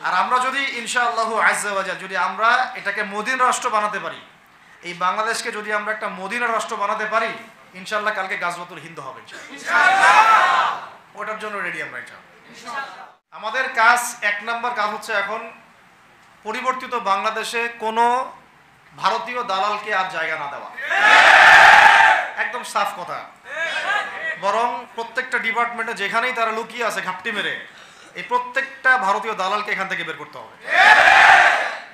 আর আমরা যদি ইনশাআল্লাহু আজ্জা ওয়া জাল যদি আমরা এটাকে মদিনা রাষ্ট্র বানাতে পারি, এই বাংলাদেশকে যদি আমরা একটা মদিনা রাষ্ট্র বানাতে পারি, ইনশাআল্লাহ কালকে গাজওয়াতুল হিন্দ হবে ইনশাআল্লাহ। ওটার জন্য রেডি আমরা ইনশাআল্লাহ। আমাদের কাজ, এক নম্বর কাজ হচ্ছে এখন পরিবর্তিত বাংলাদেশে কোনো ভারতীয় দালালকে আর জায়গা না দেওয়া, একদম সাফ কথা। বরং প্রত্যেকটা ডিপার্টমেন্টে যেখানেই তারা লুকিয়ে আছে ঘাপটি মেরে, এই প্রত্যেকটা ভারতীয় দালালকে এখান থেকে বের করতে হবে।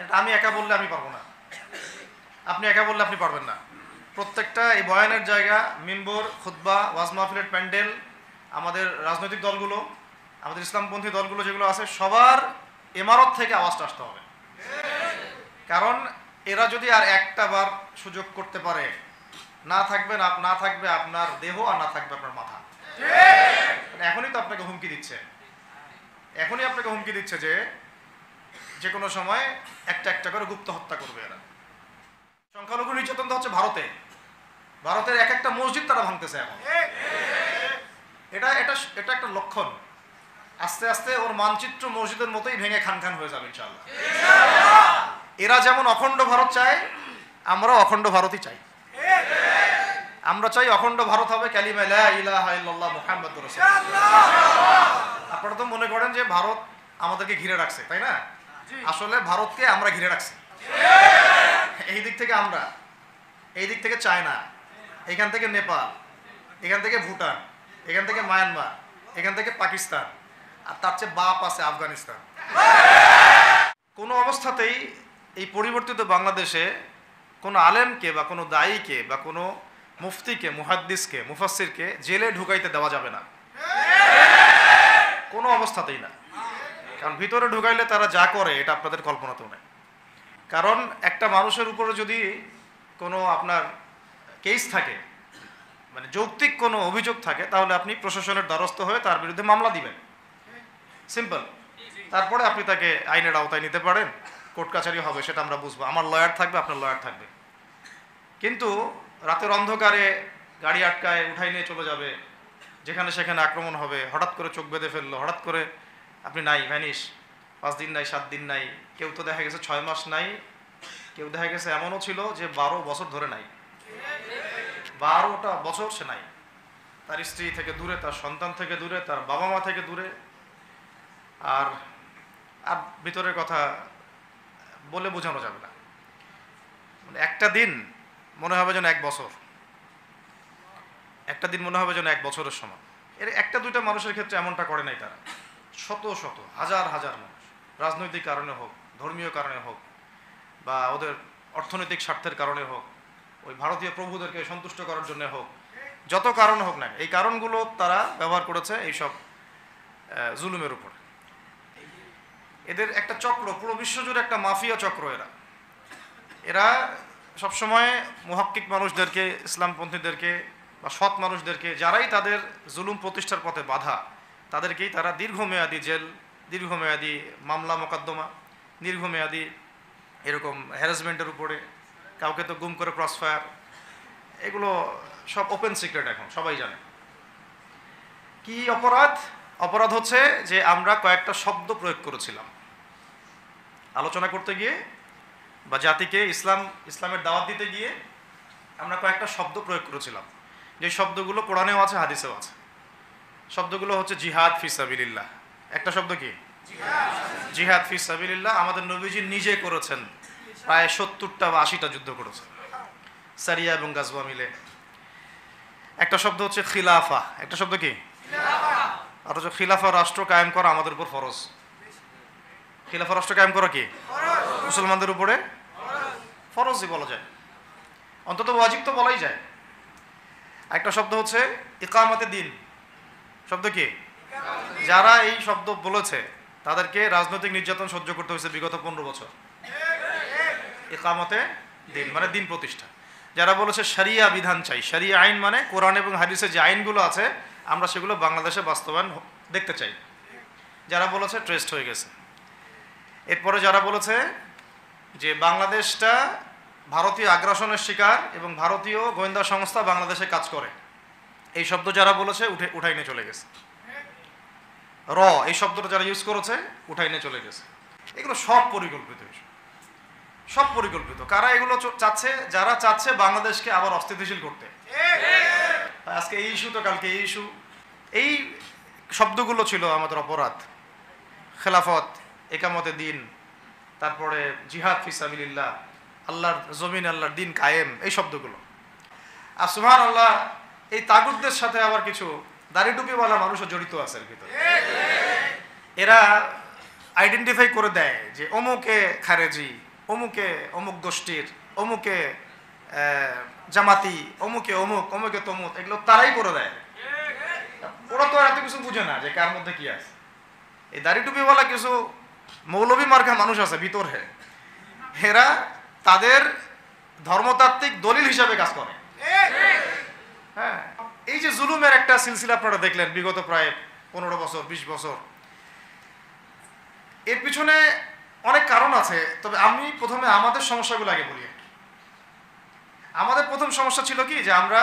এটা আমি একা বললে আমি পারবো না, আপনি একা বললে আপনি পারবেন না। প্রত্যেকটা এই বয়ানের জায়গা, মিম্বর, খুতবা, ওয়াজ মাহফিলের প্যান্ডেল, আমাদের রাজনৈতিক দলগুলো, আমাদের ইসলামপন্থী দলগুলো যেগুলো আছে, সবার ইমারত থেকে আওয়াজটা আসতে হবে। কারণ এরা যদি আর একটা বার সুযোগ করতে পারে, না থাকবে আপনার দেহ আর না থাকবে আপনার মাথা। এখনই তো আপনাকে হুমকি দিচ্ছে, যে কোনো সময় একটা একটা করে গুপ্ত হত্যা করবে এরা। সংখ্যালঘু নির্যাতন তো হচ্ছে ভারতের এক একটা মসজিদ তারা ভাঙতেছে এখন। এটা একটা লক্ষণ। আস্তে আস্তে ওর মানচিত্র মসজিদের মতোই ভেঙে খান খান হয়ে যাবে ইনশাআল্লাহ। এরা যেমন অখণ্ড ভারত চায়, আমরাও অখণ্ড ভারতই চাই। আমরা চাই অখণ্ড ভারত হবে কালিমা লা ইলাহা ইল্লাল্লাহ মুহাম্মাদুর রাসূলুল্লাহ। আপনারা তো মনে করেন যে ভারত আমাদেরকে ঘিরে রাখছে, তাই না? আসলে ভারতকে আমরা ঘিরে রাখছি। এই দিক থেকে আমরা, এই দিক থেকে চায়না, এখান থেকে নেপাল, এখান থেকে ভুটান, এখান থেকে মায়ানমার, এখান থেকে পাকিস্তান, আর তার চেয়ে বাপ আছে আফগানিস্তান। কোনো অবস্থাতেই এই পরিবর্তিত বাংলাদেশে কোনো আলেমকে বা কোনো দায়ীকে বা কোনো মুফতিকে, মুহাদ্দিসকে, মুফাসসিরকে জেলে ঢুকাইতে দেওয়া যাবে না, কোনো অবস্থাতেই না। কারণ ভিতরে ঢুকাইলে তারা যা করে এটা আপনাদের কল্পনাতেও নেই। কারণ একটা মানুষের উপরে যদি কোনো আপনার কেস থাকে, মানে যৌক্তিক কোনো অভিযোগ থাকে, তাহলে আপনি প্রশাসনের দ্বারস্থ হয়ে তার বিরুদ্ধে মামলা দিবেন, সিম্পল। তারপরে আপনি তাকে আইনের আওতায় নিতে পারেন, কোর্ট কাছারি হবে, সেটা আমরা বুঝবো। আমার লয়ার থাকবে, আপনার লয়ার থাকবে। কিন্তু রাতের অন্ধকারে গাড়ি আটকায় উঠাই নিয়ে চলে যাবে, যেখানে সেখানে আক্রমণ হবে, হঠাৎ করে চোখ বেঁধে ফেললো, হঠাৎ করে আপনি নাই, ভ্যানিশ, 5 দিন নাই, 7 দিন নাই, কেউ তো দেখা গেছে 6 মাস নাই, কেউ দেখা গেছে এমনও ছিল যে 12 বছর ধরে নাই, 12টা বছর সে নাই, তার স্ত্রী থেকে দূরে, তার সন্তান থেকে দূরে, তার বাবা মা থেকে দূরে। আর আর ভিতরের কথা বলে বোঝানো যাবে না। মানে একটা দিন মনে হবে যেন 1 বছর, একটা দিন মনে হবে যেন 1 বছরের সমান। এর একটা দুইটা মানুষের ক্ষেত্রে এমনটা করে নাই, তারা শত শত হাজার হাজার মানুষ, রাজনৈতিক কারণে হোক, ধর্মীয় কারণে হোক, বা ওদের অর্থনৈতিক স্বার্থের কারণে হোক, ওই ভারতীয় প্রভুদেরকে সন্তুষ্ট করার জন্য হোক, যত কারণ হোক না, এই কারণগুলো তারা ব্যবহার করেছে এইসব জুলুমের উপর। এদের একটা চক্র, পুরো বিশ্বজুড়ে একটা মাফিয়া চক্র। এরা সবসময় মুহাক্কিক মানুষদেরকে, ইসলামপন্থীদেরকে বা সৎ মানুষদেরকে, যারাই তাদের জুলুম প্রতিষ্ঠার পথে বাধা, তাদেরকেই তারা দীর্ঘমেয়াদী জেল, দীর্ঘমেয়াদী মামলা মোকদ্দমা, দীর্ঘমেয়াদী এরকম হ্যারাসমেন্টের উপরে, কাউকে তো গুম করে ক্রসফায়ার, এগুলো সব ওপেন সিক্রেট, এখন সবাই জানে। কি অপরাধ হচ্ছে যে আমরা কয়েকটা শব্দ প্রয়োগ করেছিলাম আলোচনা করতে গিয়ে, বা জাতিকে ইসলামের দাওয়াত দিতে গিয়ে আমরা কয়েকটা শব্দ প্রয়োগ করেছিলাম, যে শব্দগুলো কোরআনেও আছে, হাদিসেও আছে। শব্দগুলো হচ্ছে জিহাদ ফি সাবিলিল্লাহ। একটা শব্দ কি? জিহাদ ফি সাবিলিল্লাহ। আমাদের নবীজি নিজে করেছেন, প্রায় 70টা বা 80টা যুদ্ধ করেছেন, সারিয়া এবং গাজওয়া মিলে। একটা শব্দ হচ্ছে খিলাফা। একটা শব্দ কি? অথচ খিলাফা রাষ্ট্র কায়েম করা আমাদের উপর ফরজ। খিলাফা রাষ্ট্র কায়েম করা কি মুসলমানদের উপরে ফরজই বলা যায়, অন্তত ওয়াজিব তো বলাই যায়। একটা শব্দ হচ্ছে ইকামতে দিন। শব্দ কি? যারা এই শব্দ বলেছে তাদেরকে রাজনৈতিক নির্যাতন সহ্য করতে হয়েছে বিগত 15 বছর। ইকামতে দিন মানে দিন প্রতিষ্ঠা। যারা বলেছে শরিয়া বিধান চাই, শরিয়া আইন মানে কোরআন এবং হাদিসে যে আইনগুলো আছে আমরা সেগুলো বাংলাদেশে বাস্তবায়ন দেখতে চাই, যারা বলেছে ট্রেস্ট হয়ে গেছে। এরপরে যারা বলেছে যে বাংলাদেশটা ভারতীয় আগ্রাসনের শিকার এবং ভারতীয় গোয়েন্দা সংস্থা বাংলাদেশে কাজ করে, এই শব্দ যারা বলেছে উঠাই নিয়ে চলে গেছে। র এই শব্দটা যারা ইউজ করেছে উঠাই নিয়ে চলে গেছে। এগুলো সব পরিকল্পিত, সব পরিকল্পিত। কারা এগুলো চাচ্ছে? যারা চাচ্ছে বাংলাদেশকে আবার অস্থিতিশীল করতে। আজকে এই ইস্যু তো কালকে এই ইস্যু। এই শব্দগুলো ছিল আমাদের অপরাধ। খেলাফত, একামতে দিন, তারপরে জিহাদ ফি সাবিলিল্লাহ, আল্লাহর জমিন, আল্লাহর দিন কায়েম, এই শব্দগুলো। আর সুবহানাল্লাহ, এই তাগুতদের সাথে আবার কিছু দাড়ি টুপিওয়ালা মানুষও জড়িত আছে এর ভিতরে। এরা আইডেন্টিফাই করে দেয় যে অমুকে খারেজি, অমুকে অমুক গোষ্ঠীর, অমুকে জামাতি, অমুকে অমুক, অমুকে তমুক, এগুলো তারাই করে দেয়। ওরা তো এত কিছু বুঝে না যে কার মধ্যে কি আছে। এই দাড়ি টুপিওয়ালা কিছু মৌলবী মার্কা মানুষ আছে ভিতরে, এরা তাদের ধর্মতাত্ত্বিক দলিল হিসাবে কাজ করে। হ্যাঁ, এই যে জুলুমের একটা সিলসিলা আপনারা দেখলেন বিগত প্রায় 15 বছর 20 বছর, এর পিছনে অনেক কারণ আছে। তবে আমি প্রথমে আমাদের সমস্যাগুলো আগে বলি। আমাদের প্রথম সমস্যা ছিল কি, যে আমরা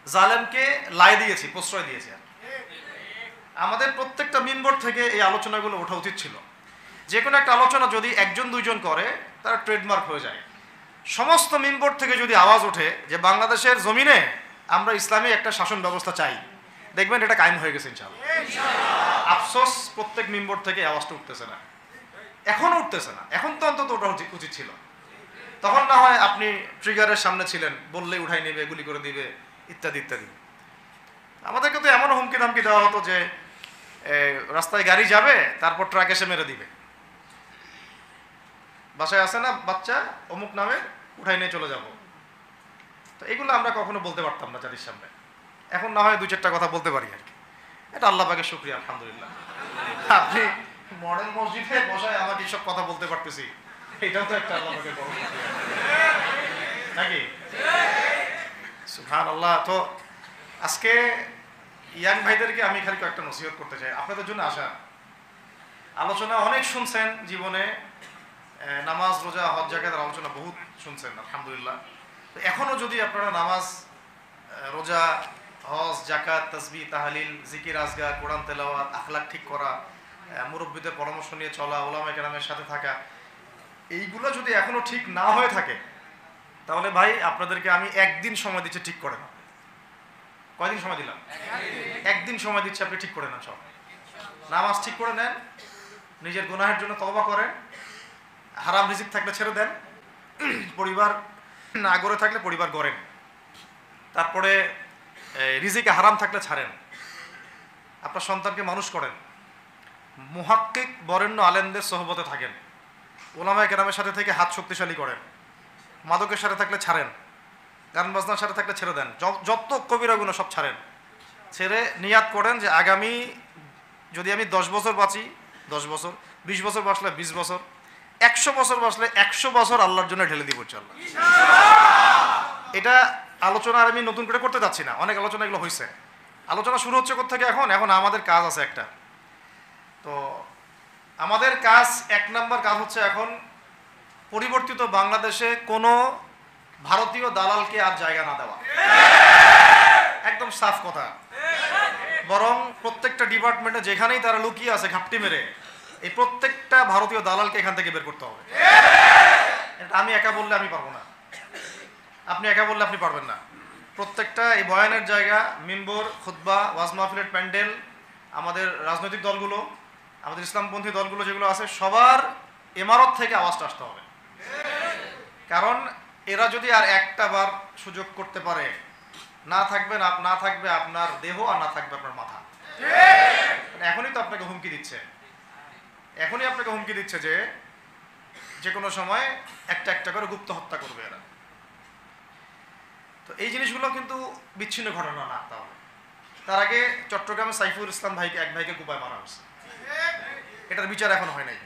জালেমকে লাই দিয়েছি, প্রশ্রয় দিয়েছি। আমাদের প্রত্যেকটা মিনবোর্ড থেকে এই আলোচনাগুলো ওঠা উচিত ছিল। যে কোনো একটা আলোচনা যদি একজন দুইজন করে তারা ট্রেডমার্ক হয়ে যায়। সমস্ত মিনবোর্ড থেকে যদি আওয়াজ ওঠে যে বাংলাদেশের জমিনে আমরা ইসলামী একটা শাসন ব্যবস্থা চাই, দেখবেন এটা কায়েম হয়ে গেছে ইনশাআল্লাহ। আফসোস, প্রত্যেক মিনবোর্ড থেকে আওয়াজটা উঠতেছে না, এখনো উঠতেছে না। এখন তো অন্তত ওটা উচিত ছিল। তখন না হয় আপনি ট্রিগারের সামনে ছিলেন, বললেই উঠাই নেবে, গুলি করে দিবে, ইত্যাদি ইত্যাদি। আমাদেরকে তো এমন হুমকি ধামকি দেওয়া হতো যে রাস্তায় গাড়ি যাবে, তারপর ট্রাক এসে মেরে দিবে। বাসায় আসে না বাচ্চা অমুক নামে, উঠাই নিয়ে চলে যাব। তো এগুলো আমরা কখনো বলতে পারতাম না জাতির সামনে। এখন না হয় 2-4টা কথা বলতে পারি আর কি। এটা আল্লাহ পাকের শুকরিয়া, আলহামদুলিল্লাহ। আপনি মডেল মসজিদে বসায় আমাকে এইসব কথা বলতে পারতেছি, এটাও তো একটা আল্লাহ পাকের বড় নাকি? সুবহানাল্লাহ। তো আজকে ইয়াং ভাইদেরকে আমি খালি কয়েকটা নসিহত করতে চাই। আপনাদের জন্য আসা আলোচনা অনেক শুনছেন জীবনে, নামাজ, রোজা, হজ, যাকাতের আলোচনা বহুত শুনছেন, আলহামদুলিল্লাহ। তো এখনো যদি আপনারা নামাজ, রোজা, হজ, যাকাত, তাসবিহ, তাহলিল, জিকির, আজগার, কোরআন তেলাওয়াত, আখলাক ঠিক করা, মুরব্বীদের পরামর্শ নিয়ে চলা, উলামায়ে কেরামের সাথে থাকা, এইগুলো যদি এখনো ঠিক না হয়ে থাকে, তাহলে ভাই আপনাদেরকে আমি একদিন সময় দিচ্ছি, ঠিক করে না। কয়দিন সময় দিলাম? একদিন সময় দিচ্ছি, আপনি ঠিক করে নেন সব। নামাজ ঠিক করে নেন, নিজের গুনাহের জন্য তওবা করেন, হারাম রিজিক থাকলে ছেড়ে দেন, পরিবার না গড়ে থাকলে পরিবার গড়েন, তারপরে রিজিকে হারাম থাকলে ছাড়েন, আপনার সন্তানকে মানুষ করেন, মুহাক্কিক বরেণ্য আলেমদের সোহবতে থাকেন, উলামায়ে কেরামের সাথে থেকে হাত শক্তিশালী করেন, মাদকের সাথে থাকলে ছাড়েন, গান বাজনার সাথে থাকলে ছেড়ে দেন, যত কবিরা গুনাহ সব ছাড়েন। ছেড়ে নিয়াত করেন যে আগামী যদি আমি 10 বছর বাঁচি 10 বছর, 20 বছর বাঁচলে 20 বছর, 100 বছর বাঁচলে 100 বছর আল্লাহর জন্য ঢেলে দিব ইনশাআল্লাহ। এটা আলোচনা আর আমি নতুন করে করতে যাচ্ছি না, অনেক আলোচনা এগুলো হয়েছে। আলোচনা শুরু হচ্ছে কোথা থেকে? এখন আমাদের কাজ আছে একটা। তো আমাদের কাজ, 1 নম্বর কাজ হচ্ছে এখন পরিবর্তিত বাংলাদেশে কোনো ভারতীয় দালালকে আর জায়গা না দেওয়া। একদম সাফ কথা। বরং প্রত্যেকটা ডিপার্টমেন্টে যেখানেই তারা লুকিয়ে আছে ঘাপটি মেরে, এই প্রত্যেকটা ভারতীয় দালালকে এখান থেকে বের করতে হবে। এটা আমি একা বললে আমি পারবো না, আপনি একা বললে আপনি পারবেন না। প্রত্যেকটা এই বয়ানের জায়গা, মিম্বর, খুতবা, ওয়াজ মাহফিলের প্যান্ডেল, আমাদের রাজনৈতিক দলগুলো, আমাদের ইসলামপন্থী দলগুলো যেগুলো আছে, সবার ইমারত থেকে আওয়াজটা আসতে হবে। কারণ এরা যদি আর একটা বার সুযোগ করতে পারে, না থাকবে আপনার দেহ আর না থাকবে আপনার মাথা। এখনই তো আপনাকে হুমকি দিচ্ছে, যে কোনো সময় একটা একটা করে গুপ্ত হত্যা করবে এরা। তো এই জিনিসগুলো কিন্তু বিচ্ছিন্ন ঘটনা না। তাহলে তার আগে চট্টগ্রামে সাইফুল ইসলাম এক ভাইকে কুপায় মারা হয়েছে, এটার বিচার এখন হয় নাই।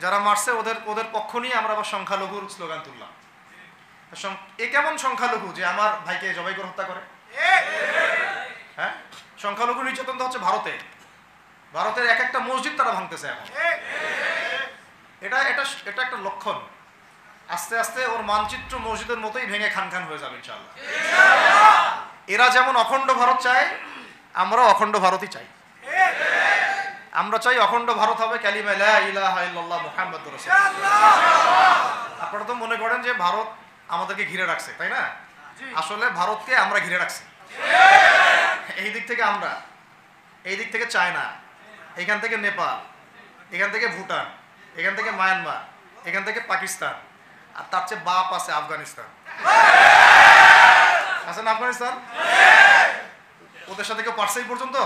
যারা মারছে ওদের পক্ষ নিয়ে আমরা আবার সংখ্যালঘুর স্লোগান তুললাম। এ কেমন সংখ্যালঘু যে আমার ভাইকে জবাই করে হত্যা করে? হ্যাঁ, সংখ্যালঘু নির্যাতন তো হচ্ছে ভারতের এক একটা মসজিদ তারা ভাঙতেছে এখন। এটা একটা লক্ষণ। আস্তে আস্তে ওর মানচিত্র মসজিদের মতোই ভেঙে খান হয়ে যাবে ইনশাআল্লাহ। এরা যেমন অখণ্ড ভারত চায়, আমরাও অখণ্ড ভারতই চাই। আমরা চাই অখণ্ড ভারত হবে কালিমা লা ইলাহা ইল্লাল্লাহ মুহাম্মাদুর রাসূলুল্লাহ। আপনারা তো মনে করেন যে ভারত আমাদেরকে ঘিরে রাখছে, তাই না? আসলে ভারতকে আমরা ঘিরে রাখছি। এই দিক থেকে আমরা, এই দিক থেকে চায়না, এখান থেকে নেপাল, এখান থেকে ভুটান, এখান থেকে মায়ানমার, এখান থেকে পাকিস্তান, আর তার চেয়ে বাপ আছে আফগানিস্তান। আছেন আফগানিস্তান? ওদের সাথে কেউ পারছে এই পর্যন্ত?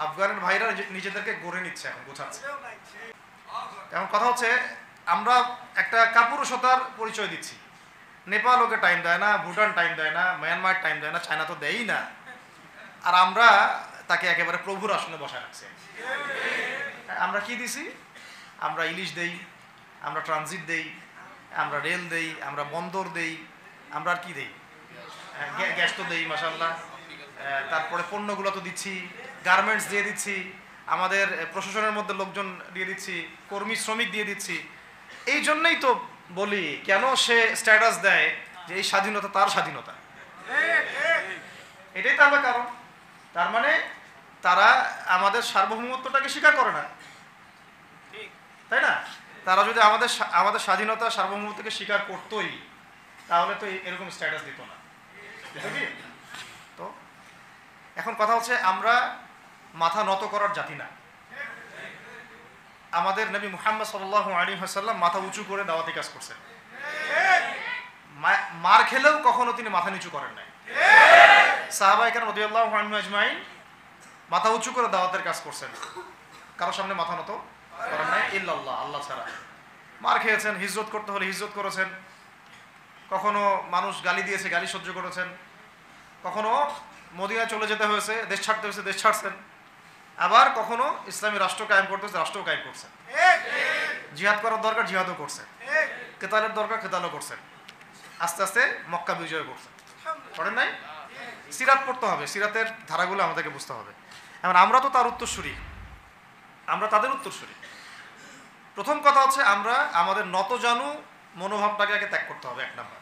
আফগানের ভাইরা নিজেদেরকে গড়ে নিচ্ছে, এখন গোছাচ্ছে। এখন কথা হচ্ছে, আমরা একটা কাপুরুষতার পরিচয় দিচ্ছি। নেপাল ওকে টাইম দেয় না, ভুটান টাইম দেয় না, মায়ানমার টাইম দেয় না, চায়না তো দেয়ই না, আর আমরা তাকে একেবারে প্রভুর আসনে বসায় রাখছি। আমরা কি দিছি? আমরা ইলিশ দেই, আমরা ট্রানজিট দেই, আমরা রেল দেই, আমরা বন্দর দেই, আমরা আর কি দেই? গ্যাস তো দেই মাশাআল্লাহ, তারপরে পণ্যগুলো তো দিচ্ছি, গার্মেন্টস দিয়ে দিচ্ছি, আমাদের প্রশাসনের মধ্যে লোকজন দিয়ে দিচ্ছি, কর্মী শ্রমিক দিয়ে দিচ্ছি। এই জন্যই তো বলি, কেন সে স্ট্যাটাস দেয় যে এই স্বাধীনতা তার স্বাধীনতা, এটাই তার কারণ। তার মানে তারা আমাদের সার্বভৌমত্বটাকে স্বীকার করে না, তাই না? তারা যদি আমাদের স্বাধীনতা সার্বভৌমত্বকে স্বীকার করতোই, তাহলে তো এরকম স্ট্যাটাস দিত না। তো এখন কথা হচ্ছে, আমরা মাথা নত করার জাতি না। আমাদের নবী মুহাম্মদ সাল্লাল্লাহু আলাইহি ওয়াসাল্লাম মাথা উঁচু করে দাওয়াতি কাজ করছেন। মার খেলেও কখনো তিনি মাথা নিচু করেন নাই। সাহাবায়ে কেরাম রাদিয়াল্লাহু আনহুম আজমাইন মাথা উঁচু করে দাওয়াতের কাজ করছেন, কারোর সামনে মাথা নত করেন নাই ইল্লাল্লাহ, আল্লাহ ছাড়া। মার খেয়েছেন, হিজরত করতে হলে হিজরত করেছেন, কখনো মানুষ গালি দিয়েছে, গালি সহ্য করেছেন, কখনো মদিনায় চলে যেতে হয়েছে, দেশ ছাড়তে হয়েছে, দেশ ছাড়ছেন, আবার কখনো ইসলামী রাষ্ট্র কায়েম করতে হয়েছে, রাষ্ট্র কায়েম করছেন। জিহাদ করার দরকার, জিহাদও করছেন, কেতালের দরকার, কেতালও করছেন, আস্তে আস্তে মক্কা বিজয় করছেন। করেন নাই? সিরাত পড়তে হবে, সিরাতের ধারাগুলো আমাদেরকে বুঝতে হবে। এখন আমরা তো তার উত্তরসূরি, আমরা তাদের উত্তরসূরি। প্রথম কথা হচ্ছে, আমরা আমাদের নতজানু মনোভাবটাকে আগে ত্যাগ করতে হবে, এক নাম্বার।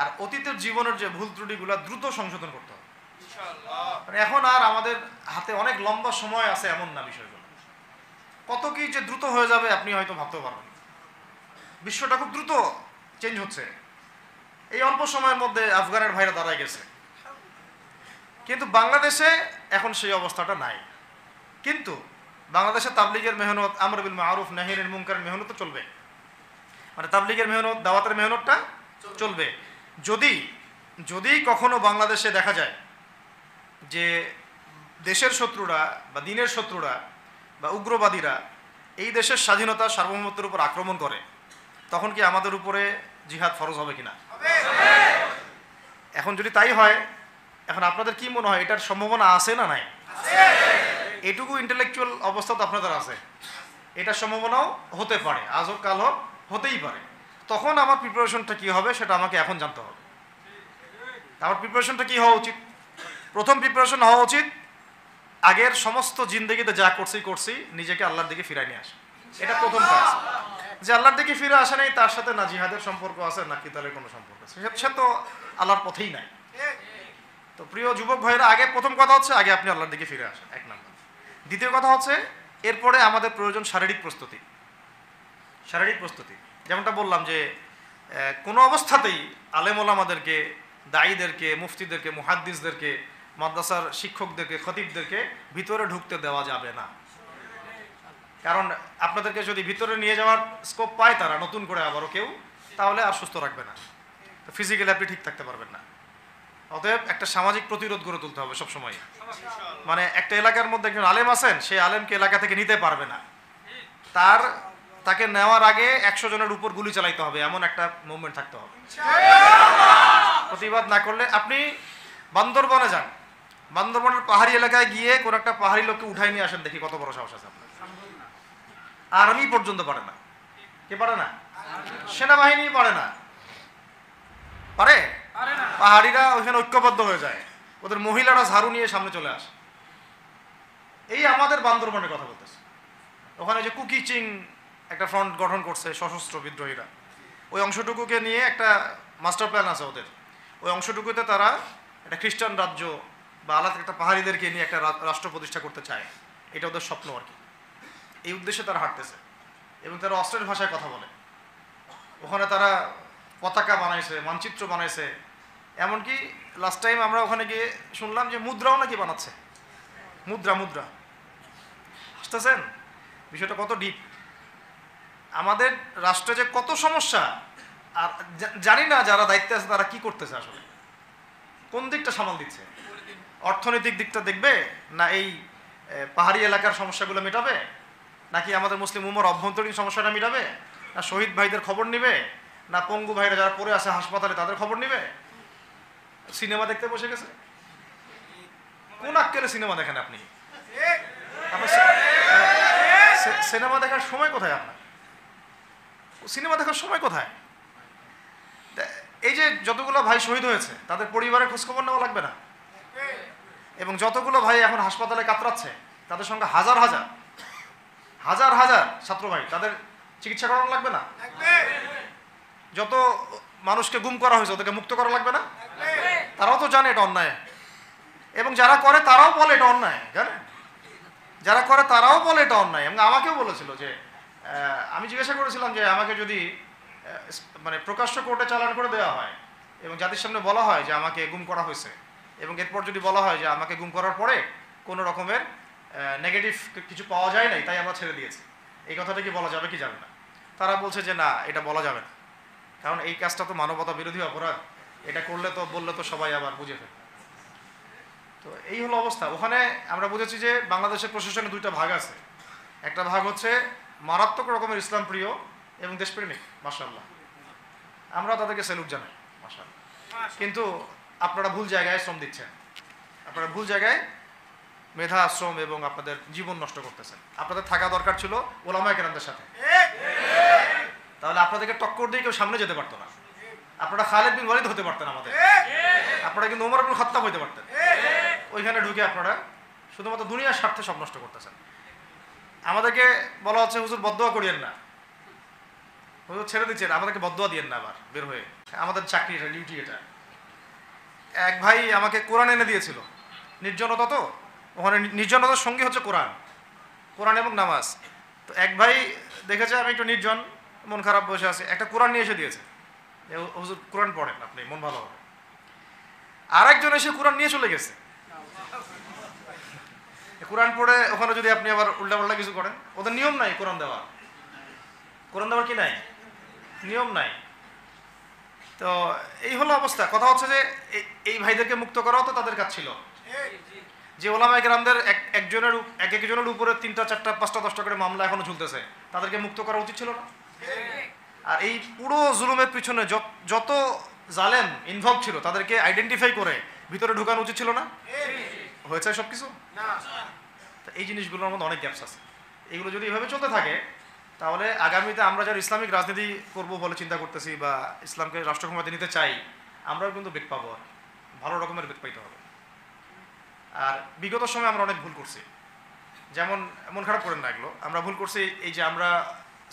আর অতীতের জীবনের যে ভুল ত্রুটিগুলো দ্রুত সংশোধন করতে হবে। মানে এখন আর আমাদের হাতে অনেক লম্বা সময় আছে এমন না, বিষয়গুলো কত কি যে দ্রুত হয়ে যাবে আপনি হয়তো ভাবতেও পারবেন। বিশ্বটা খুব দ্রুত চেঞ্জ হচ্ছে। এই অল্প সময়ের মধ্যে আফগানের ভাইরা দাঁড়ায় গেছে, কিন্তু বাংলাদেশে এখন সেই অবস্থাটা নাই। কিন্তু বাংলাদেশে তাবলিগের মেহনত, আমর বিল মারুফ নাহি আনিল মুনকারের মেহনত চলবে, মানে তাবলিগের মেহনত, দাওয়াতের মেহনতটা চলবে। যদি কখনো বাংলাদেশে দেখা যায় যে দেশের শত্রুরা বা দ্বীনের শত্রুরা বা উগ্রবাদীরা এই দেশের স্বাধীনতা সার্বভৌমত্বের উপর আক্রমণ করে, তখন কি আমাদের উপরে জিহাদ ফরজ হবে কিনা? এখন যদি তাই হয়, এখন আপনাদের কি মনে হয় এটার সম্ভাবনা আছে না নাই? এটুকু ইন্টেলেকচুয়াল অবস্থা তো আপনাদের আছে, এটার সম্ভাবনাও হতে পারে, আজ হোক কাল হোক, হতেই পারে। তখন আমার প্রিপারেশনটা কি হবে সেটা আমাকে এখন জানতে হবে। আমার প্রিপারেশনটা কি হওয়া উচিত? প্রথম প্রিপারেশন হওয়া উচিত, আগের সমস্ত জিন্দেগিতে যা করছি নিজেকে আল্লাহর দিকে ফিরাই নিয়ে আসে। এটা প্রথম কাজ। যে আল্লাহর দিকে ফিরে আসে নাই, তার সাথে না জিহাদের সম্পর্ক আছে না কিতালের কোনো সম্পর্ক আছে, সে তো আল্লাহর পথেই নাই। তো প্রিয় যুবক ভাইরা, আগে প্রথম কথা হচ্ছে আগে আপনি আল্লাহর দিকে ফিরে আসেন, এক নাম্বার। দ্বিতীয় কথা হচ্ছে, এরপরে আমাদের প্রয়োজন শারীরিক প্রস্তুতি। শারীরিক প্রস্তুতি যেমনটা বললাম যে কোনো অবস্থাতেই আলেম ওলামাদেরকে, দায়ীদেরকে, মুফতিদেরকে, মুহাদ্দিসদেরকে, মাদ্রাসার শিক্ষকদেরকে, খতিবদেরকে ভিতরে ঢুকতে দেওয়া যাবে না। কারণ আপনাদেরকে যদি ভিতরে নিয়ে যাওয়ার স্কোপ পায় তারা নতুন করে আবারও কেউ, তাহলে আর সুস্থ রাখবে না, ফিজিক্যালি আপনি ঠিক থাকতে পারবেন না। অতএব একটা সামাজিক প্রতিরোধ গড়ে তুলতে হবে সবসময়। মানে একটা এলাকার মধ্যে একজন আলেম আছেন, সেই আলেমকে এলাকা থেকে নিতে পারবে না, তাকে নেওয়ার আগে 100 জনের উপর গুলি চালাইতে হবে, এমন একটা মুভমেন্ট থাকতে হবে। প্রতিবাদ না করলে, আপনি বান্দরবনে যান, বান্দরবনের পাহাড়ি এলাকায় গিয়ে কোন একটা পাহাড়ি লোককে উঠাই নিয়ে আসেন, দেখি কত বড় সাহস আছে আপনার। আর্মি পর্যন্ত পারে না। কে পারে না? সেনাবাহিনী পারে না। পারে? পাহাড়িরা ওইখানে ঐক্যবদ্ধ হয়ে যায়, ওদের মহিলারা ঝাড়ু নিয়ে সামনে চলে আসে। এই আমাদের বান্দরবনের কথা বলতেছে। ওখানে যে কুকিচিং একটা ফ্রন্ট গঠন করছে সশস্ত্র বিদ্রোহীরা, ওই অংশটুকুকে নিয়ে একটা মাস্টার প্ল্যান আছে ওদের। ওই অংশটুকুতে তারা একটা খ্রিস্টান রাজ্য বা আলাদা একটা পাহাড়িদেরকে নিয়ে একটা রাষ্ট্র প্রতিষ্ঠা করতে চায়। এটা ওদের স্বপ্ন আর কি। এই উদ্দেশ্যে তারা হাঁটতেছে এবং তারা অস্ত্রের ভাষায় কথা বলে। ওখানে তারা পতাকা বানাইছে, মানচিত্র বানাইছে, এমনকি লাস্ট টাইম আমরা ওখানে গিয়ে শুনলাম যে মুদ্রাও নাকি বানাচ্ছে। মুদ্রা বুঝতেছেন বিষয়টা কত ডিপ। আমাদের রাষ্ট্রে যে কত সমস্যা, আর জানি না যারা দায়িত্বে আছে তারা কি করতেছে, আসলে কোন দিকটা সামাল দিচ্ছে। অর্থনৈতিক দিকটা দেখবে, না এই পাহাড়ি এলাকার সমস্যাগুলো মেটাবে, নাকি আমাদের মুসলিম উম্মার অভ্যন্তরীণ সমস্যাটা মেটাবে, না শহীদ ভাইদের খবর নিবে, না পঙ্গু ভাইরা যারা পড়ে আছে হাসপাতালে তাদের খবর নিবে? সিনেমা দেখতে বসে গেছে। কোন আক্কেলে সিনেমা দেখেন আপনি? সিনেমা দেখার সময় কোথায় আপনার? সিনেমা দেখার সময় কোথায়? এই যে যতগুলো ভাই শহীদ হয়েছে তাদের পরিবারের খোঁজখবর নেওয়া লাগবে না? এবং যতগুলো ভাই এখন হাসপাতালে কাতরাচ্ছে তাদের সঙ্গে হাজার হাজার ছাত্র ভাই, তাদের চিকিৎসা করানো লাগবে না? যত মানুষকে গুম করা হয়েছে ওদেরকে মুক্ত করা লাগবে না? তারাও তো জানে এটা অন্যায়, এবং যারা করে তারাও বলে এটা অন্যায়। জানেন, যারা করে তারাও বলে এটা অন্যায়। এবং আমাকেও বলেছিল যে, আমি জিজ্ঞাসা করেছিলাম যে আমাকে যদি মানে প্রকাশ্য কোর্টে চালান করে দেওয়া হয় এবং জাতির সামনে বলা হয় যে আমাকে গুম করা হয়েছে, এবং এরপর যদি বলা হয় যে আমাকে গুম করার পরে কোনো রকমের নেগেটিভ কিছু পাওয়া যায় নাই তাই আমরা ছেড়ে দিয়েছি, এই কথাটা কি বলা যাবে কি যাবে না? তারা বলছে যে না, এটা বলা যাবে না, কারণ এই কাজটা তো মানবতা বিরোধী অপরাধ, এটা করলে তো বললে তো সবাই আবার বুঝে ফেলবে। তো এই হলো অবস্থা। ওখানে আমরা বুঝেছি যে বাংলাদেশের প্রশাসনে দুইটা ভাগ আছে। একটা ভাগ হচ্ছে মারাত্মক রকমের ইসলাম প্রিয় এবং দেশপ্রেমিক, মাশাআল্লাহ, আমরা তাদেরকে স্যালুট জানাই, মাশাআল্লাহ। কিন্তু আপনারা ভুল জায়গায় শ্রম দিচ্ছেন, আপনারা ভুল জায়গায় মেধা, শ্রম এবং আপনাদের জীবন নষ্ট করতেছেন। আপনাদের থাকা দরকার ছিল ওলামায়ে কেরামদের সাথে, তাহলে আপনাদেরকে টক্কর দিয়ে কেউ সামনে যেতে পারতো না। আপনারা খালিদ বিন ওয়ালিদ হতে পারতেন আমাদের, আপনারা কিন্তু ওমর ইবনে খাত্তাব হতে পারতেন। ওইখানে ঢুকে আপনারা শুধুমাত্র দুনিয়ার স্বার্থে সব নষ্ট করতেছেন। আমাদেরকে বলা হচ্ছে হুজুর বদদোয়া করিয়েন না, হুজুর ছেড়ে দিচ্ছেন, আমাদেরকে বদদোয়া দিয়েন না আবার বের হয়ে। আমাদের চাকরি এটা, ডিউটি এটা। এক ভাই আমাকে কোরআন এনে দিয়েছিল, নির্জনতা, তো ওখানে নির্জনতার সঙ্গী হচ্ছে কোরআন এবং নামাজ। তো এক ভাই দেখেছে আমি একটু নির্জন, মন খারাপ বসে আছে, একটা কোরআন নিয়ে এসে দিয়েছে, হুজুর কোরআন পড়েন আপনি, মন ভালো হবে। আর একজন এসে কোরআন নিয়ে চলে গেছে। কোরআন পড়ে ওখানে যদি আপনি আবার উল্টাপাল্টা কিছু করেন, ওদের নিয়ম নাই কোরআন দেওয়ার কি নাই, নিয়ম নাই। তো এই হলো অবস্থা। কথা হচ্ছে যে এই ভাইদেরকে মুক্ত করাও তো তাদের কাজ ছিল। যে ওলামায়ে কেরামদের একজনের উপরে 3টা 4টা 5টা 10টা করে মামলা এখনো ঝুলতেছে, তাদেরকে মুক্ত করা উচিত ছিল না? আর এই পুরো জুলুমের পিছনে যত জালেম ইনভলভ ছিল তাদেরকে আইডেন্টিফাই করে ভিতরে ঢুকানো উচিত ছিল না? হয়েছে সব কিছু? এই জিনিসগুলোর মধ্যে অনেক গ্যাপস আছে। এগুলো যদি এভাবে চলতে থাকে তাহলে আগামীতে আমরা যারা ইসলামিক রাজনীতি করব বলে চিন্তা করতেছি বা ইসলামকে রাষ্ট্র ক্ষমতায় নিতে চাই, আমরাও কিন্তু বেগ পাবো, আর ভালো রকমের বেগ পাইতে হবে। আর বিগত সময় আমরা অনেক ভুল করছি, যেমন মন খারাপ করেন না, এগুলো আমরা ভুল করছি। এই যে আমরা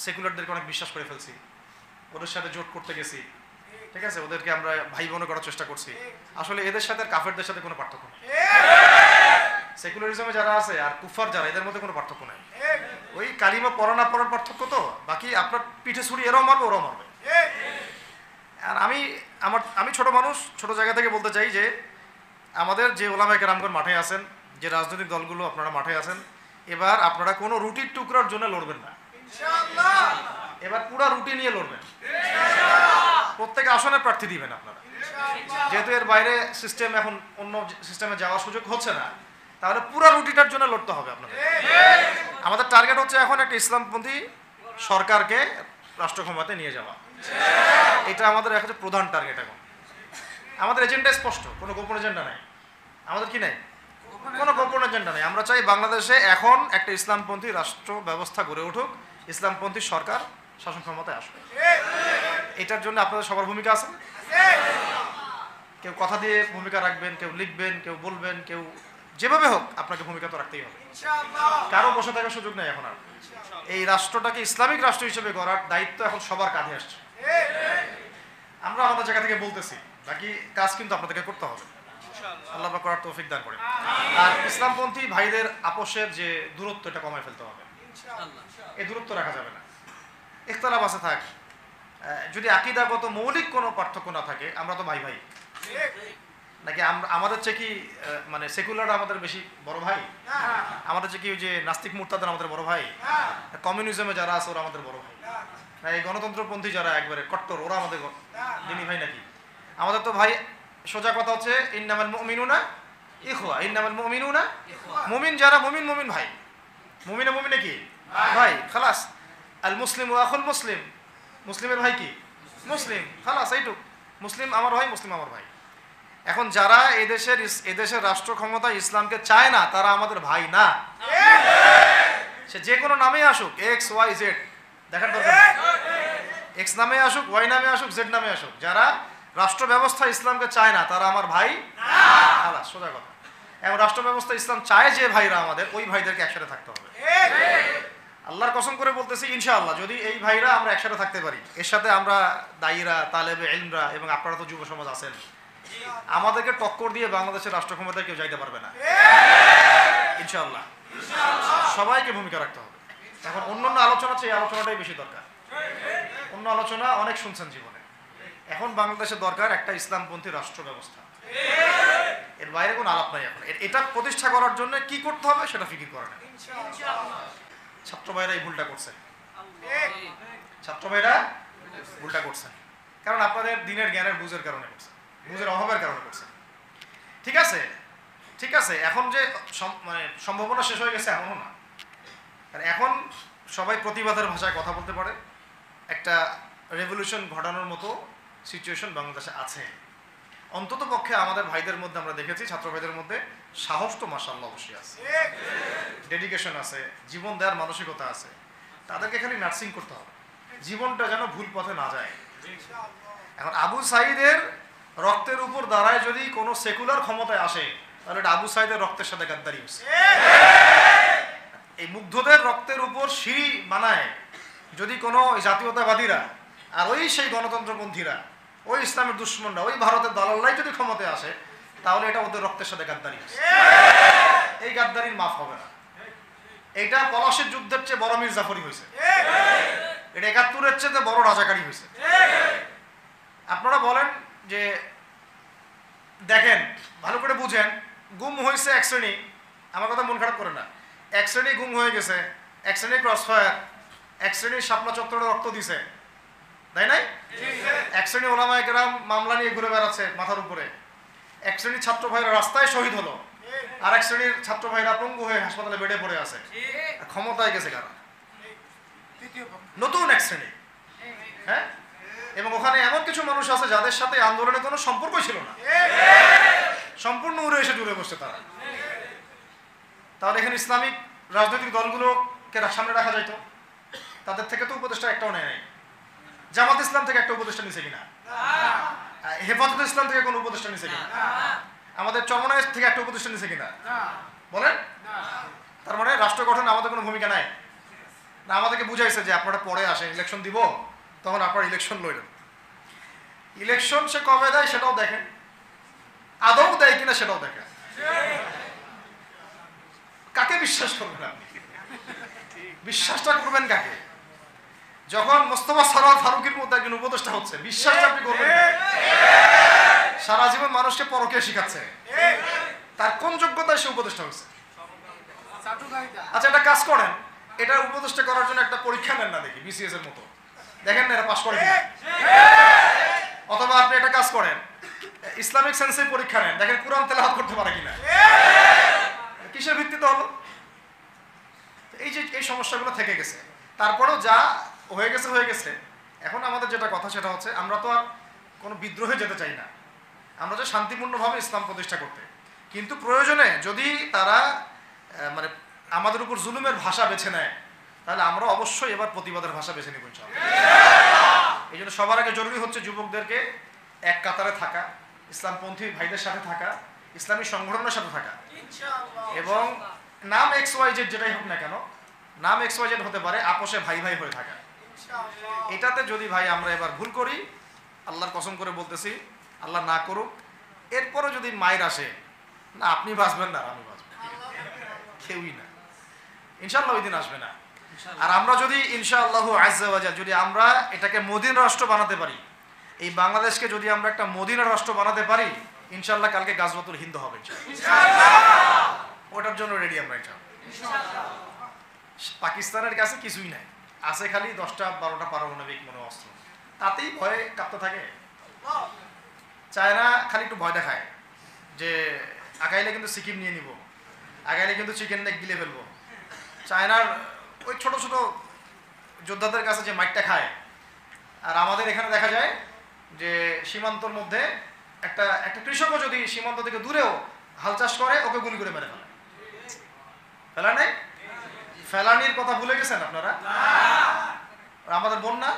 সেকুলারদেরকে অনেক বিশ্বাস করে ফেলছি, ওদের সাথে জোট করতে গেছি, ঠিক আছে, ওদেরকে আমরা ভাই বোন করার চেষ্টা করছি। আসলে এদের সাথে কাফেরদের সাথে কোনো পার্থক্য নেই। সেকুলারিজমে যারা আছে আর কুফার যারা, এদের মধ্যে কোনো পার্থক্য নেই। ওই কালিমা পড়া না পড়ার পার্থক্য, তো বাকি আপনার পিঠে ছুরি এরাও মারবে ওরাও মারবে। আর আমি ছোট মানুষ, ছোট জায়গা থেকে বলতে চাই যে আমাদের যে ওলামায়ে কেরামগণ মাঠে আছেন, যে রাজনৈতিক দলগুলো আপনারা মাঠে আছেন, এবার আপনারা কোনো রুটির টুকরার জন্য লড়বেন না, এবার পুরা রুটি নিয়ে লড়বেন। প্রত্যেক আসনে প্রার্থী দিবেন আপনারা, যেহেতু এর বাইরে সিস্টেম এখন অন্য সিস্টেমে যাওয়ার সুযোগ হচ্ছে না, তাহলে পুরা রুটিটার জন্য লড়তে হবে আপনাদের। আমাদের টার্গেট হচ্ছে এখন একটা ইসলামপন্থী সরকারকে রাষ্ট্র ক্ষমতায় নিয়ে যাওয়া, এটা আমাদের এখন প্রধান টার্গেট। এখন আমাদের এজেন্ডা স্পষ্ট, কোনো গোপন এজেন্ডা নাই। আমাদের কি নাই? কোনো গোপন এজেন্ডা নেই। আমরা চাই বাংলাদেশে এখন একটা ইসলামপন্থী রাষ্ট্র ব্যবস্থা গড়ে উঠুক, ইসলামপন্থী সরকার শাসন ক্ষমতায় আসবে। এটার জন্য আপনাদের সবার ভূমিকা আছে। কেউ কথা দিয়ে ভূমিকা রাখবেন, কেউ লিখবেন, কেউ বলবেন, কেউ যেভাবে হোক আপনাকে ভূমিকা তো রাখতেই হবে। কারো বসে থাকার সুযোগ নেই এখন আর। এই রাষ্ট্রটাকে ইসলামিক রাষ্ট্র হিসেবে গড়ার দায়িত্ব এখন সবার কাঁধে আসছে। আমরা আমাদের জায়গা থেকে বলতেছি, বাকি কাজ কিন্তু আপনাদেরকে করতে হবে। আল্লাহ পাক করার তৌফিক দান করেন। আর ইসলামপন্থী ভাইদের আপোষের যে দূরত্ব, এটা কমায় ফেলতে হবে। এই দূরত্ব রাখা যাবে না। ইখতিলাফ আছে থাক, যদি আকীদাগত মৌলিক কোনো পার্থক্য না থাকে, আমরা তো ভাই ভাই নাকি? আমাদের চেয়ে কি মানে সেকুলাররা আমাদের বেশি বড় ভাই? আমাদের চেয়ে কি ওই যে নাস্তিক মুরতাদরা আমাদের বড় ভাই? কমিউনিজমে যারা আছে ওরা আমাদের বড় ভাই? না এই গণতন্ত্রপন্থী যারা একবারে কট্টর ওরা আমাদের দিনী ভাই নাকি? আমাদের তো ভাই, সোজা কথা হচ্ছে ইন্নামাল মুমিনুনা ইখওয়া, ইন্নামাল মুমিনুনা, মুমিন যারা মুমিন, মুমিন ভাই। মুমিনে মুমিনে কি ভাই, খালাস। আল মুসলিম ওয়া আখুল মুসলিম, মুসলিমের ভাই কি মুসলিম, খালাস এইটুক। মুসলিম আমার ভাই, মুসলিম আমার ভাই। এখন যারা এদেশের রাষ্ট্র ক্ষমতায় ইসলামকে চায় না, তারা আমাদের ভাই না। সে যে কোনো নামে আসুক, এক্স ওয়াই জেড, দেখার দরকার নেই। এক্স নামে আসুক, ওয়াই নামে আসুক, জেড নামে আসুক, যারা রাষ্ট্র ব্যবস্থা ইসলামকে চায় না, তারা আমার ভাই খালাস, সোজা কথা। এবং রাষ্ট্র ব্যবস্থা ইসলাম চায় যে ভাইরা আমাদের, ওই ভাইদেরকে একসাথে থাকতে হবে। আল্লাহর কসম করে বলতেছি, ইনশাআল্লাহ যদি এই ভাইরা আমরা একসাথে থাকতে পারি, এর সাথে আমরা দায়ীরা, তালেবে ইলমরা এবং আপনারা তো যুব সমাজ আছেন, আমাদেরকে টক্কর দিয়ে বাংলাদেশের রাষ্ট্র ক্ষমতায় কেউ যাইতে পারবে না ইনশাআল্লাহ। সবাইকে ভূমিকা রাখতে হবে। এখন অন্যান্য আলোচনা চেয়ে এই আলোচনাটাই বেশি দরকার। অন্য আলোচনা অনেক শুনছেন জীবনে, এখন বাংলাদেশের দরকার একটা ইসলামপন্থী রাষ্ট্র ব্যবস্থা। এর বাইরে কোনো আলাপ নাই। এখন এটা প্রতিষ্ঠা করার জন্য কি করতে হবে সেটা ফিকির করে না। ছাত্র ভাইরা এই ভুলটা করছেন, ছাত্র ভাইরা ভুলটা করছেন, কারণ আপনাদের দিনের জ্ঞানের বুঝের কারণে করছেন, বুঝের অভাবের কারণে করছেন। ঠিক আছে, ঠিক আছে। এখন যে মানে সম্ভাবনা শেষ হয়ে গেছে এমনও না। এখন সবাই প্রতিবাদের ভাষায় কথা বলতে পারে, একটা রেভলিউশন ঘটানোর মতো সিচুয়েশন বাংলাদেশে আছে। অন্তত পক্ষে আমাদের ভাইদের মধ্যে আমরা দেখেছি, ছাত্র ভাইদের মধ্যে সাহস তো মাশাআল্লাহ অবশ্যই আছে, ডেডিকেশন আছে, জীবন দেওয়ার মানসিকতা আছে। তাদেরকে খালি নার্সিং করতে হবে, জীবনটা যেন ভুল পথে না যায়। এখন আবু সাঈদের রক্তের উপর দাঁড়ায় যদি কোনো সেকুলার ক্ষমতায় আসে, তাহলে এটা আবু সাঈদের রক্তের সাথে গাদ্দারি হচ্ছে। এই মুগ্ধদের রক্তের উপর সিঁড়ি বানায় যদি কোনো জাতীয়তাবাদীরা আর ওই সেই গণতন্ত্রপন্থীরা, ওই ইসলামের দুশ্মনরা, ওই ভারতের দালাল্লাই যদি ক্ষমতায় আসে, তাহলে এটা ওদের রক্তের সাথে গাদ্দারি হচ্ছে। এই গাদ্দারির মাফ হবে না। এটা পলাশির যুদ্ধের চেয়ে বড় মির্জাফরি হয়েছে, এটা ৭১-এর চেয়ে বড় রাজাকারী হয়েছে। আপনারা বলেন যে দেখেন, ভালো করে বুঝেন, গুম হয়েছে এক শ্রেণী, আমার কথা মন খারাপ করে না, এক শ্রেণী গুম হয়ে গেছে, এক শ্রেণী ক্রসফায়ার, এক শ্রেণী শাপলা চত্বরে রক্ত দিছে, তাই নাই? এক শ্রেণী ওলামায়ে কেরাম মামলা নিয়ে ঘুরে বেড়াচ্ছে মাথার উপরে, এক শ্রেণীর ছাত্র ভাইরা রাস্তায় শহীদ হলো, আর এক শ্রেণীর ছাত্র ভাইরা পঙ্গু হয়ে হাসপাতালে বেডে পড়ে আছে। ক্ষমতায় গেছে কারা? নতুন এক শ্রেণী। হ্যাঁ, এবং ওখানে এমন কিছু মানুষ আছে যাদের সাথে আন্দোলনে কোনো সম্পর্কই ছিল না, সম্পূর্ণ উড়ে এসে জুড়ে বসছে তারা। তাহলে এখানে ইসলামিক রাজনৈতিক দলগুলোকে সামনে রাখা যাইতো, তাদের থেকে তো উপদেষ্টা একটাও নেয় নাই। জামাত ইসলাম থেকে একটা উপদেষ্টা নিছে কিনা? হেফাজত ইসলাম থেকে কোনো উপদেষ্টা নিছে কিনা? আমাদের চরমনায় থেকে একটা উপদেষ্টা নিছে কিনা বলেন? তার মানে রাষ্ট্র গঠনে আমাদের কোনো ভূমিকা নাই না। আমাদেরকে বুঝাইছে যে আপনারা পরে আসেন, ইলেকশন দিব, তখন আপনারা ইলেকশন লড়েন। ইলেকশন সে কবে দেয় সেটাও দেখেন, আদৌ দেয় কিনা সেটাও দেখেন। কাকে বিশ্বাস করবেন আপনি? বিশ্বাসটা করবেন কাকে? যখন মোস্তফা সরোয়ার ফারুকের মধ্যে একজন উপদেষ্টা হচ্ছে, বিশ্বাসটা আপনি করবেন? সারা জীবন মানুষকে পরকীয়া শিখাচ্ছে, তার কোন যোগ্যতায় সে উপদেষ্টা হচ্ছে? আচ্ছা, একটা কাজ করেন, এটা উপদেষ্টা করার জন্য একটা পরীক্ষা নেন না, দেখি বিসিএস এর মতো, দেখেন না এরা পাস করে কিনা। অথবা আপনি একটা কাজ করেন, ইসলামিক সেন্সের পরীক্ষা নেন, দেখেন কুরআন তেলাওয়াত করতে পারে কিনা। কিসের ভিত্তিতে হলো? এই যে এই সমস্যাগুলো থেকে গেছে। তারপরেও যা হয়ে গেছে হয়ে গেছে। এখন আমাদের যেটা কথা সেটা হচ্ছে, আমরা তো আর কোনো বিদ্রোহে যেতে চাই না, আমরা যে শান্তিপূর্ণভাবে ইসলাম প্রতিষ্ঠা করতে। কিন্তু প্রয়োজনে যদি তারা মানে আমাদের উপর জুলুমের ভাষা বেছে নেয়, তাহলে আমরা অবশ্যই এবার প্রতিবাদের ভাষা বেছে নিব ইনশাআল্লাহ। এই জন্য সবার আগে জরুরি হচ্ছে যুবকদেরকে এক কাতারে থাকা, ইসলামপন্থী ভাইদের সাথে থাকা, ইসলামী সংগঠনের সাথে থাকা, এবং নাম XYZ যেটাই হোক না কেন, নাম XYZ হতে পারে, আপোষে ভাই ভাই হয়ে থাকা। এটাতে যদি ভাই আমরা এবার ভুল করি, আল্লাহর কসম করে বলতেছি, আল্লাহ না করুক, এরপরও যদি মায়ের আসে, না আপনি বাঁচবেন না আমি বাঁচব, কেউই না, ইনশাআল্লাহ ওই দিন আসবে না। আর আমরা যদি ইনশাআল্লাহু আজ্জা ওয়া জাল যদি আমরা এটাকে মদিনা রাষ্ট্র বানাতে পারি, এই বাংলাদেশকে যদি আমরা একটা মদিনা রাষ্ট্র বানাতে পারি, ইনশাআল্লাহ কালকে গাজওয়াতুল হিন্দ হবে ইনশাআল্লাহ। ওটার জন্য রেডি আমরা ইনশাআল্লাহ। পাকিস্তানের কাছে কিছুই নাই, আছে খালি 10টা 12টা পারমাণবিক অস্ত্র, তাতেই ভয়ে কাঁপতে থাকে। চায়না খালি একটু ভয় দেখায় যে আগাইলে কিন্তু সিকিম নিয়ে নিব, আগাইলে কিন্তু চিকেন নেক গিলে ফেলবো। চায়নার ওই ছোট ছোট যোদ্ধাদের কাছে যে মাইটটা খায়, আর আমাদের এখানে দেখা যায় যে সীমান্তর মধ্যে একটা কৃষকও যদি সীমান্ত থেকে দূরেও হাল চাষ করে, ওকে গুলি করে মেরে ফেলে। ফেলা নেই, ফেলানির কথা ভুলে গেছেন আপনারা? আমাদের বন্যা,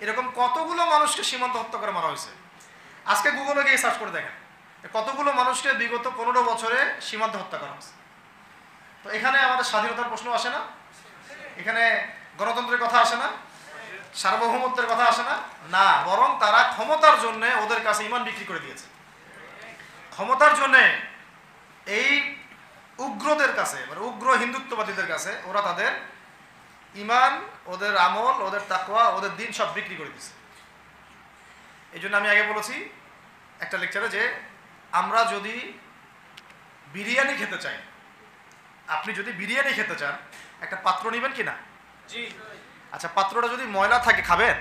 এরকম কতগুলো মানুষকে সীমান্ত হত্যা করে মারা হয়েছে। আজকে গুগলে গিয়ে সার্চ করে দেখেন কতগুলো মানুষকে বিগত 15 বছরে সীমান্ত হত্যা করা হয়েছে। তো এখানে আমাদের স্বাধীনতার প্রশ্ন আসে না, এখানে গণতন্ত্রের কথা আসে না, সার্বভৌমত্বের কথা আসে না, না, বরং তারা ক্ষমতার জন্য ওদের কাছে ঈমান বিক্রি করে দিয়েছে। ক্ষমতার জন্য এই উগ্রদের কাছে, মানে উগ্র হিন্দুত্ববাদীদের কাছে ওরা তাদের ঈমান, ওদের আমল, ওদের তাকওয়া, ওদের দিন সব বিক্রি করে দিয়েছে। এই জন্য আমি আগে বলেছি একটা লেকচারে যে আমরা যদি বিরিয়ানি খেতে চাই, আপনি যদি বিরিয়ানি খেতে চান, একটা পাত্র নেবেন কি না? আচ্ছা, পাত্রটা যদি ময়লা থাকে খাবেন?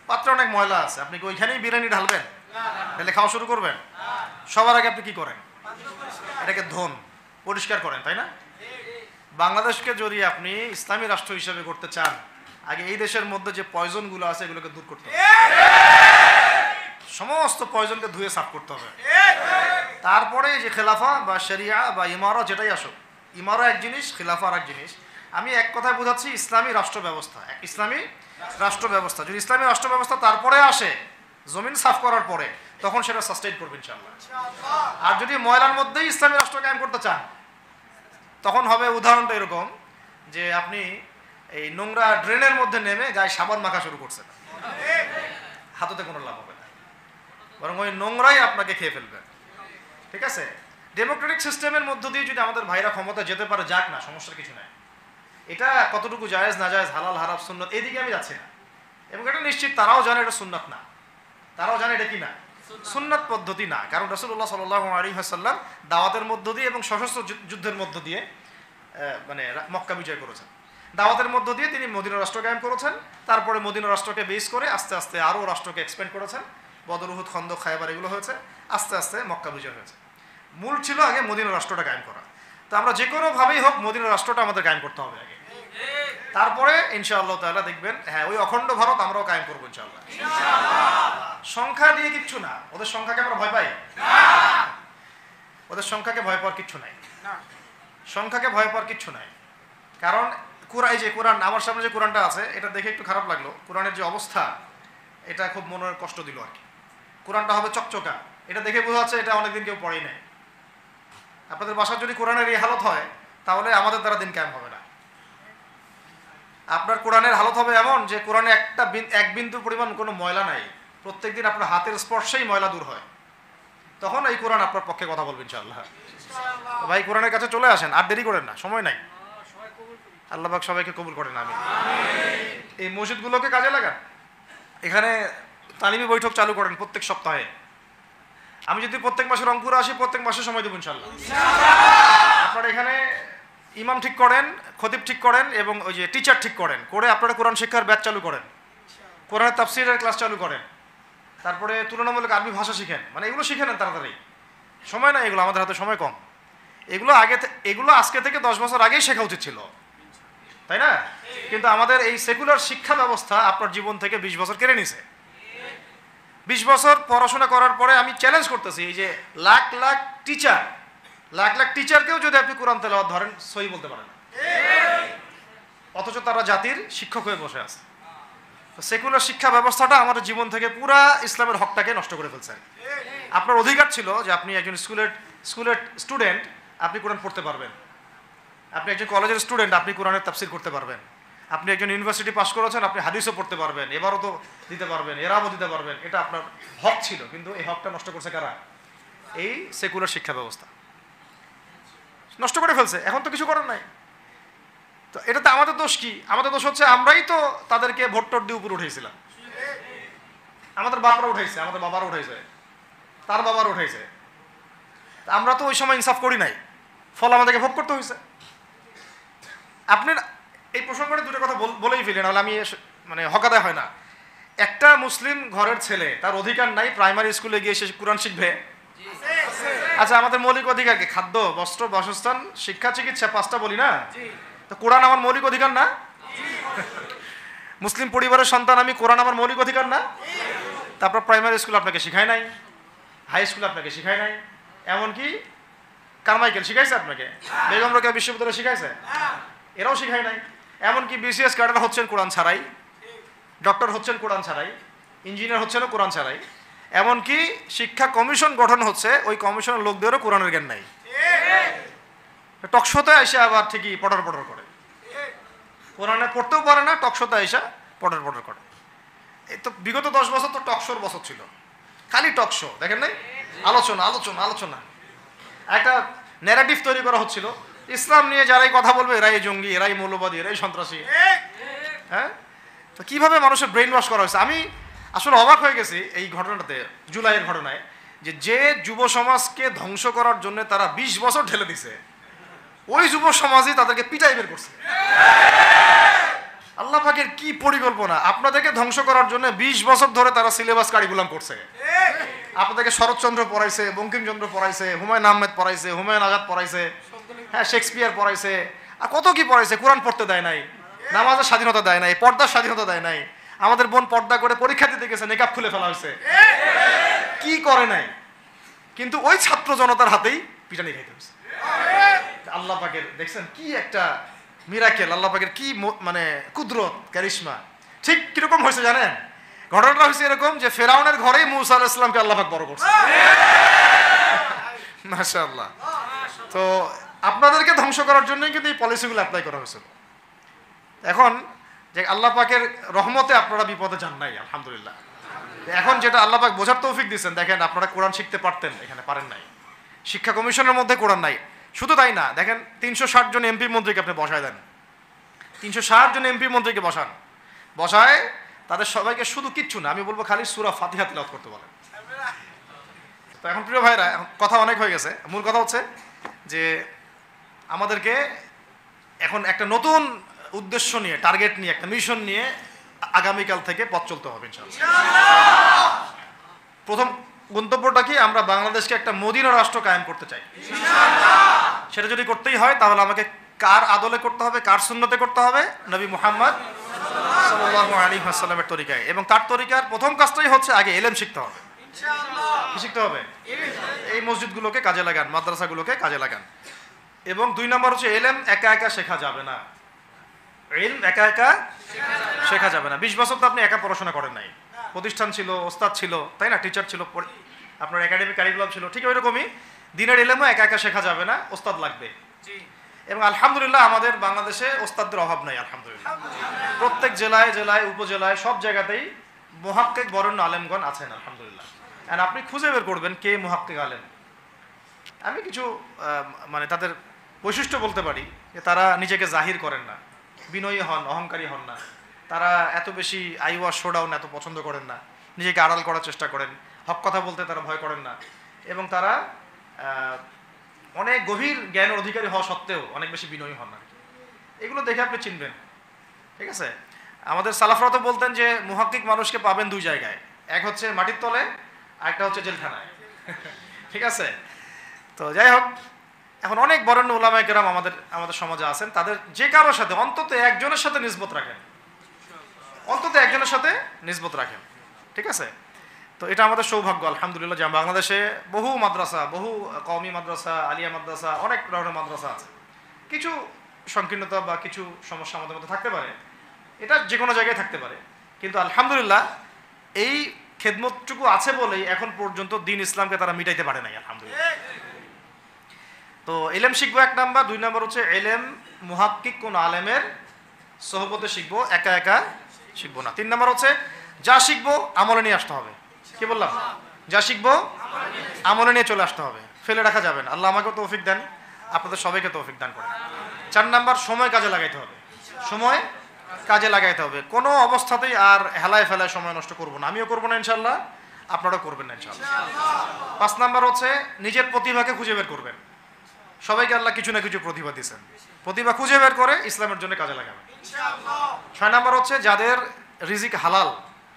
পাত্র অনেক ময়লা আছে, আপনি কি ওইখানেই বিরিয়ানি ঢালবেন? তাহলে খাওয়া শুরু করবেন? সবার আগে আপনি কি করেন? এটাকে ধোন, পরিষ্কার করেন, তাই না? বাংলাদেশকে যদি আপনি ইসলামী রাষ্ট্র হিসেবে করতে চান, আগে এই দেশের মধ্যে যে পয়জনগুলো আছে এগুলোকে দূর করতে হবে, সমস্ত পয়জনকে ধুয়ে সাফ করতে হবে। তারপরে যে খেলাফা বা শরিয়া বা ইমারা যেটাই আসুক, ইমারা এক জিনিস, খেলাফা আর এক জিনিস। আমি এক কথায় বোঝাচ্ছি ইসলামী রাষ্ট্র ব্যবস্থা, ইসলামী রাষ্ট্র ব্যবস্থা। যদি ইসলামী রাষ্ট্র ব্যবস্থা তারপরে আসে, জমিন সাফ করার পরে, তখন সেটা সাস্টেইন করবে ইনশাআল্লাহ। আর যদি ময়লার মধ্যেই ইসলামী রাষ্ট্র কায়েম করতে চান, তখন হবে উদাহরণটা এরকম যে আপনি এই নোংরা ড্রেনের মধ্যে নেমে গায়ে সাবান মাখা শুরু করছেন, হাততে কোনো লাভ হবে না, বরং ওই নোংরাই আপনাকে খেয়ে ফেলবে। ঠিক আছে? ডেমোক্রেটিক সিস্টেমের মধ্য দিয়ে যদি আমাদের ভাইরা ক্ষমতা যেতে পারে, যাক না, সমস্যার কিছু নাই। এটা কতটুকু জায়েজ না জায়েজ, হালাল হারাম সুন্নত, এদিকে আমি যাচ্ছি না। এবং এটা নিশ্চিত তারাও জানে এটা সুন্নাত না, তারাও জানে এটা কি না, সুন্নাত পদ্ধতি না। কারণ রাসূলুল্লাহ সাল্লাল্লাহু আলাইহি ওয়াসাল্লাম দাওয়াতের মধ্য দিয়ে এবং সশস্ত্র যুদ্ধের মধ্য দিয়ে মানে মক্কা বিজয় করেছেন। দাওয়াতের মধ্য দিয়ে তিনি মদিনা রাষ্ট্র কায়েম করেছেন। তারপরে মদিনা রাষ্ট্রকে বেস করে আস্তে আস্তে আরও রাষ্ট্রকে এক্সপেন্ড করেছেন। বদর, উহুদ, খন্দক, খায়বার এগুলো হয়েছে, আস্তে আস্তে মক্কা বিজয় হয়েছে। মূল ছিল আগে মদিনা রাষ্ট্রটা কায়েম করা। তো আমরা যে কোনোভাবেই হোক মদিনা রাষ্ট্রটা আমাদের কায়েম করতে হবে আগে, তারপরে ইনশাআল্লাহ তাআলা দেখবেন, হ্যাঁ, ওই অখণ্ড ভারত আমরাও কায়েম করবো ইনশাআল্লাহ। সংখ্যা দিয়ে কিচ্ছু না, ওদের সংখ্যাকে আমরা ভয় পাই? ওদের সংখ্যাকে ভয় পাওয়ার কিচ্ছু নাই, সংখ্যাকে ভয় পাওয়ার কিচ্ছু নাই। কারণ এই যে কোরআন, আমার সামনে যে কোরআনটা আছে, এটা দেখে একটু খারাপ লাগলো। কোরআনের যে অবস্থা, এটা খুব মনের কষ্ট দিল আর কি। কোরআনটা হবে চকচকা, এটা দেখে বোঝা যাচ্ছে এটা অনেকদিন কেউ পড়েই নাই। আপনাদের বাসার যদি কোরআনের এই হালত হয়, তাহলে আমাদের দ্বারা দিন কায়েম হবে না। আপনার কোরআনের হালত হবে এমন যে কোরআনে এক বিন্দু পরিমাণ কোনো ময়লা নাই, প্রত্যেকদিন আপনার হাতের স্পর্শেই ময়লা দূর হয়, তখন এই কোরআন আপনার পক্ষে কথা বলবেন ইনশাআল্লাহ। ভাই, কোরআনের কাছে চলে আসেন, আর দেরি করেন না, সময় নাই। আল্লাহ পাক সবাইকে কবুল করেন, আমিন। এই মসজিদগুলোকে কাজে লাগান, এখানে তালিমি বৈঠক চালু করেন প্রত্যেক সপ্তাহে। আমি যদি প্রত্যেক মাসে রংপুরে আসি, প্রত্যেক মাসে সময় দেবো ইনশাআল্লাহ। আপনারা এখানে ইমাম ঠিক করেন, খতিব ঠিক করেন, এবং ওই যে টিচার ঠিক করেন, করে আপনারা কোরআন শিক্ষার ব্যাচ চালু করেন, কোরআনের তাফসীরের ক্লাস চালু করেন, তারপরে তুলনামূলক আরবি ভাষা শিখেন। মানে এগুলো শিখে নেন তাড়াতাড়ি, সময় না এগুলো, আমাদের হাতে সময় কম। এগুলো আজকে থেকে 10 বছর আগেই শেখা উচিত ছিল, তাই না? কিন্তু আমাদের এই সেকুলার শিক্ষা ব্যবস্থা আপনার জীবন থেকে 20 বছর কেড়ে নিছে। 20 বছর পড়াশোনা করার পরে আমি চ্যালেঞ্জ করতেছি, এই যে লাখ লাখ টিচারকেও যদি আপনি কোরআন তেলাওয়াত ধরেন, সহি বলতে পারেন না, অথচ তারা জাতির শিক্ষক হয়ে বসে আছে। সেকুলার শিক্ষা ব্যবস্থাটা আমাদের জীবন থেকে পুরা ইসলামের হকটাকে নষ্ট করে ফেলছে। আপনার অধিকার ছিল যে আপনি একজন স্কুলের স্টুডেন্ট, আপনি কোরআন পড়তে পারবেন। আপনি একজন কলেজের স্টুডেন্ট, আপনি কোরআনের তাফসীর করতে পারবেন। আপনি একজন ইউনিভার্সিটি পাস করেছেন, আপনি হাদিসও পড়তে পারবেন, এবারও তো দিতে পারবেন, এরাও দিতে পারবেন, এটা আপনার হক ছিল। কিন্তু এই হকটা নষ্ট করছে কারা? এই সেকুলার শিক্ষা ব্যবস্থা নষ্ট করে ফেলছে। এখন তো কিছু করার নাই। তো এটাতে আমাদের দোষ কি? আমাদের দোষ হচ্ছে আমরাই তো তাদেরকে ভোট টোট দিয়ে উপরে উঠেছিলাম। আমাদের বাপরা উঠাইছে, আমাদের বাবারা উঠাইছে, তার বাবারা উঠাইছে। আমরা তো ওই সময় ইনসাফ করি নাই, ফল আমাদেরকে ভোগ করতে হয়েছে। আপনি এই প্রসঙ্গে দুটো কথা বলেই ফেলেন, নাহলে আমি মানে হকাদায় হয় না। একটা মুসলিম ঘরের ছেলে, তার অধিকার নাই প্রাইমারি স্কুলে গিয়ে সে কোরআন শিখবে? আচ্ছা, আমাদের মৌলিক অধিকার কি? খাদ্য, বস্ত্র, বাসস্থান, শিক্ষা, চিকিৎসা, 5টা বলি না? তো কোরআন আমার মৌলিক অধিকার না? মুসলিম পরিবারের সন্তান আমি, কোরআন আমার মৌলিক অধিকার না? তারপর প্রাইমারি স্কুল আপনাকে শিখায় নাই, হাই স্কুল আপনাকে শিখায় নাই, এমনকি কারমাইকেল শিখাইছে আপনাকে, বেগম রোকেয়া বিশ্ববিদ্যালয় শিখাইছে? এরাও শিখায় নাই। এমনকি বিসিএস ক্যাডার হচ্ছেন কোরআন ছাড়াই, ডক্টর হচ্ছেন কোরআন ছাড়াই, ইঞ্জিনিয়ার হচ্ছেন কোরআন ছাড়াই, এমনকি শিক্ষা কমিশন গঠন হচ্ছে, ওই কমিশনের লোকদেরও কোরআনের জ্ঞান নাই। টকশোতে এসে আবার ঠিকই পটর পটর করে, কোরআনে পড়তেও পারে না, টকশোতে এসে পটর পটর করে। এই তো বিগত 10 বছর তো টকশোর বছর ছিল, খালি টকশো, দেখেন নাই? আলোচনা আলোচনা আলোচনা, একটা ন্যারেটিভ তৈরি করা হচ্ছিল, ইসলাম নিয়ে যারাই কথা বলবে এরাই জঙ্গি, এরাই মৌলবাদী, এরাই সন্ত্রাসী। হ্যাঁ, তো কিভাবে মানুষের ব্রেইন ওয়াশ করা হয়েছে। আমি আসলে অবাক হয়ে গেছি এই ঘটনাটাতে, জুলাইয়ের ঘটনায়, যে যুব সমাজকে ধ্বংস করার জন্য তারা 20 বছর ঢেলে দিছে, ওই যুব সমাজই তাদেরকে পিটাই বের করছে। আল্লাহ পাকের কি পরিকল্পনা! আপনাদেরকে ধ্বংস করার জন্য 20 বছর ধরে তারা সিলেবাস কারিকুলাম করছে। আপনাদেরকে শরৎচন্দ্র পড়াইছে, বঙ্কিমচন্দ্র পড়াইছে, হুমায়ুন আহমেদ পড়াইছে, হুমায়ুন আজাদ পড়াইছে, হ্যাঁ শেক্সপিয়ার পড়াইছে, আর কত কি পড়াইছে। কোরআন পড়তে দেয় নাই, নামাজের স্বাধীনতা দেয় নাই, পর্দার স্বাধীনতা দেয় নাই। আমাদের বোন পর্দা করে পরীক্ষা দিতে গেছে, নেকাব খুলে ফেলা হয়েছে, কি করে নাই। কিন্তু ওই ছাত্র জনতার হাতেই পিটানি খাইতে হয়েছে। আল্লাহ পাকের দেখছেন কি একটা মিরাকেল, আল্লাহ পাকের কি মানে কুদরত, কারিশমা। ঠিক কিরকম হয়েছে জানেন? ঘটনাটা হয়েছে এরকম যে ফেরাউনের ঘরেই মূসা আলাইহিস সালামকে আল্লাহ পাক বড় করছে। মাশাআল্লাহ। তো আপনাদেরকে ধ্বংস করার জন্যই কিন্তু এই পলিসিগুলো অ্যাপ্লাই করা হয়েছিল। এখন যে আল্লাহ পাকের রহমতে আপনারা বিপদে যান নাই, আলহামদুলিল্লাহ। এখন যেটা আল্লাহ পাক বোঝার তৌফিক দিচ্ছেন, দেখেন আপনারা কোরআন শিখতে পারতেন, এখানে পারেন নাই। শিক্ষা কমিশনের মধ্যে কোরআন নাই। শুধু তাই না, দেখেন 360 জন এমপি মন্ত্রীকে আপনি বসায় দেন, 360 জন এমপি মন্ত্রীকে বসায় তাদের সবাইকে শুধু কিচ্ছু না, আমি বলবো খালি সূরা ফাতিহা তিলাওয়াত করতে বলেন। তো এখন প্রিয় ভাইরা, কথা অনেক হয়ে গেছে, মূল কথা হচ্ছে যে আমাদেরকে এখন একটা নতুন উদ্দেশ্য নিয়ে, টার্গেট নিয়ে, একটা মিশন নিয়ে আগামীকাল থেকে পথ চলতে হবে ইনশাআল্লাহ। প্রথম গন্তব্যটা কি? আমরা বাংলাদেশকে একটা মদিনা রাষ্ট্র কায়েম করতে চাই। সেটা যদি করতেই হয় তাহলে আমাকে কার আদলে করতে হবে, কার সুন্নতে করতে হবে? নবী মুহাম্মদ সাল্লাল্লাহু আলাইহি ওয়াসাল্লামের তরিকায়। এবং তার তরিকার প্রথম কাজটাই হচ্ছে আগে ইলম শিখতে হবে। কি শিখতে হবে? এই মসজিদগুলোকে কাজে লাগান, মাদ্রাসাগুলোকে কাজে লাগান। এবং 2 নম্বর হচ্ছে ইলম একা একা শেখা যাবে না। ইলম একা একা শেখা যাবে না। 20 বছর তো আপনি একা পড়াশোনা করেন নাই, প্রতিষ্ঠান ছিল, ওস্তাদ ছিল, তাই না? টিচার ছিল, আপনার একাডেমিক কারিকুলাম ছিল। ঠিক ওই রকমই দিনের ইলমও একা একা শেখা যাবে না, ওস্তাদ লাগবে। এবং আলহামদুলিল্লাহ আমাদের বাংলাদেশে ওস্তাদদের অভাব নাই, আলহামদুলিল্লাহ। প্রত্যেক জেলায় জেলায় উপজেলায় সব জায়গাতেই মুহাক্কিক বরেণ্য আলেমগণ আছেন, আলহামদুলিল্লাহ। আর আপনি খুঁজে বের করবেন কে মুহাক্কিক আলেম। আমি কিছু মানে তাদের বৈশিষ্ট্য বলতে পারি যে তারা নিজেকে জাহির করেন না, বিনয়ী হন, অহংকারী হন না, তারা এত বেশি আইওয়া শোডাউন এত পছন্দ করেন না, নিজেকে আড়াল করার চেষ্টা করেন, হক কথা বলতে তারা ভয় করেন না। এবং তারা অনেক গভীর জ্ঞানের অধিকারী হওয়া সত্ত্বেও অনেক বেশি বিনয়ী হন না। এগুলো দেখে আপনি চিনবেন, ঠিক আছে? আমাদের সালাফরা তো বলতেন যে মুহাক্কিক মানুষকে পাবেন 2 জায়গায়, এক হচ্ছে মাটির তলে, আরেকটা হচ্ছে জেলখানায়, ঠিক আছে? তো যাই হোক, এখন অনেক বরেণ্য উলামায়ে কেরাম আমাদের সমাজে আছেন, তাদের যে কারোর সাথে অন্তত একজনের সাথে নিসবত রাখেন, অন্তত একজনের সাথে নিসবত রাখেন, ঠিক আছে? তো এটা আমাদের সৌভাগ্য, আলহামদুলিল্লাহ, যে বাংলাদেশে বহু মাদ্রাসা, বহু কওমি মাদ্রাসা, আলিয়া মাদ্রাসা, অনেক ধরনের মাদ্রাসা আছে। কিছু সংকীর্ণতা বা কিছু সমস্যা আমাদের মধ্যে থাকতে পারে, এটা যে কোনো জায়গায় থাকতে পারে, কিন্তু আলহামদুলিল্লাহ এই খেদমতটুকু আছে বলেই এখন পর্যন্ত দ্বীন ইসলামকে তারা মিটাইতে পারে নাই, আলহামদুলিল্লাহ। তো ইলম শিখবো 1 নাম্বার। 2 নাম্বার হচ্ছে ইলম মুহাক্কিক কোন আলেমের সোহবতে শিখবো, একা একা শিখবো না। 3 নম্বর হচ্ছে যা শিখবো আমলে নিয়ে আসতে হবে। কি বললাম? যা শিখবো আমলে নিয়ে চলে আসতে হবে, ফেলে রাখা যাবে না। আল্লাহ আমাকে তৌফিক দেন, আপনাদের সবাইকে তৌফিক দান করেন। 4 নম্বর সময় কাজে লাগাইতে হবে। সময় কাজে লাগাইতে হবে, কোনো অবস্থাতেই আর হেলায় ফেলায় সময় নষ্ট করবো না। আমিও করবো না ইনশাল্লাহ, আপনারাও করবেন না ইনশাল্লাহ। 5 নম্বর হচ্ছে নিজের প্রতিভাকে খুঁজে বের করবেন। সবাইকে আল্লাহ কিছু না কিছু প্রতিভা দিয়েছেন, প্রতিভা খুঁজে বের করে ইসলামের জন্য কাজে লাগাবেন। 6 নম্বর হচ্ছে যাদের রিজিক হালাল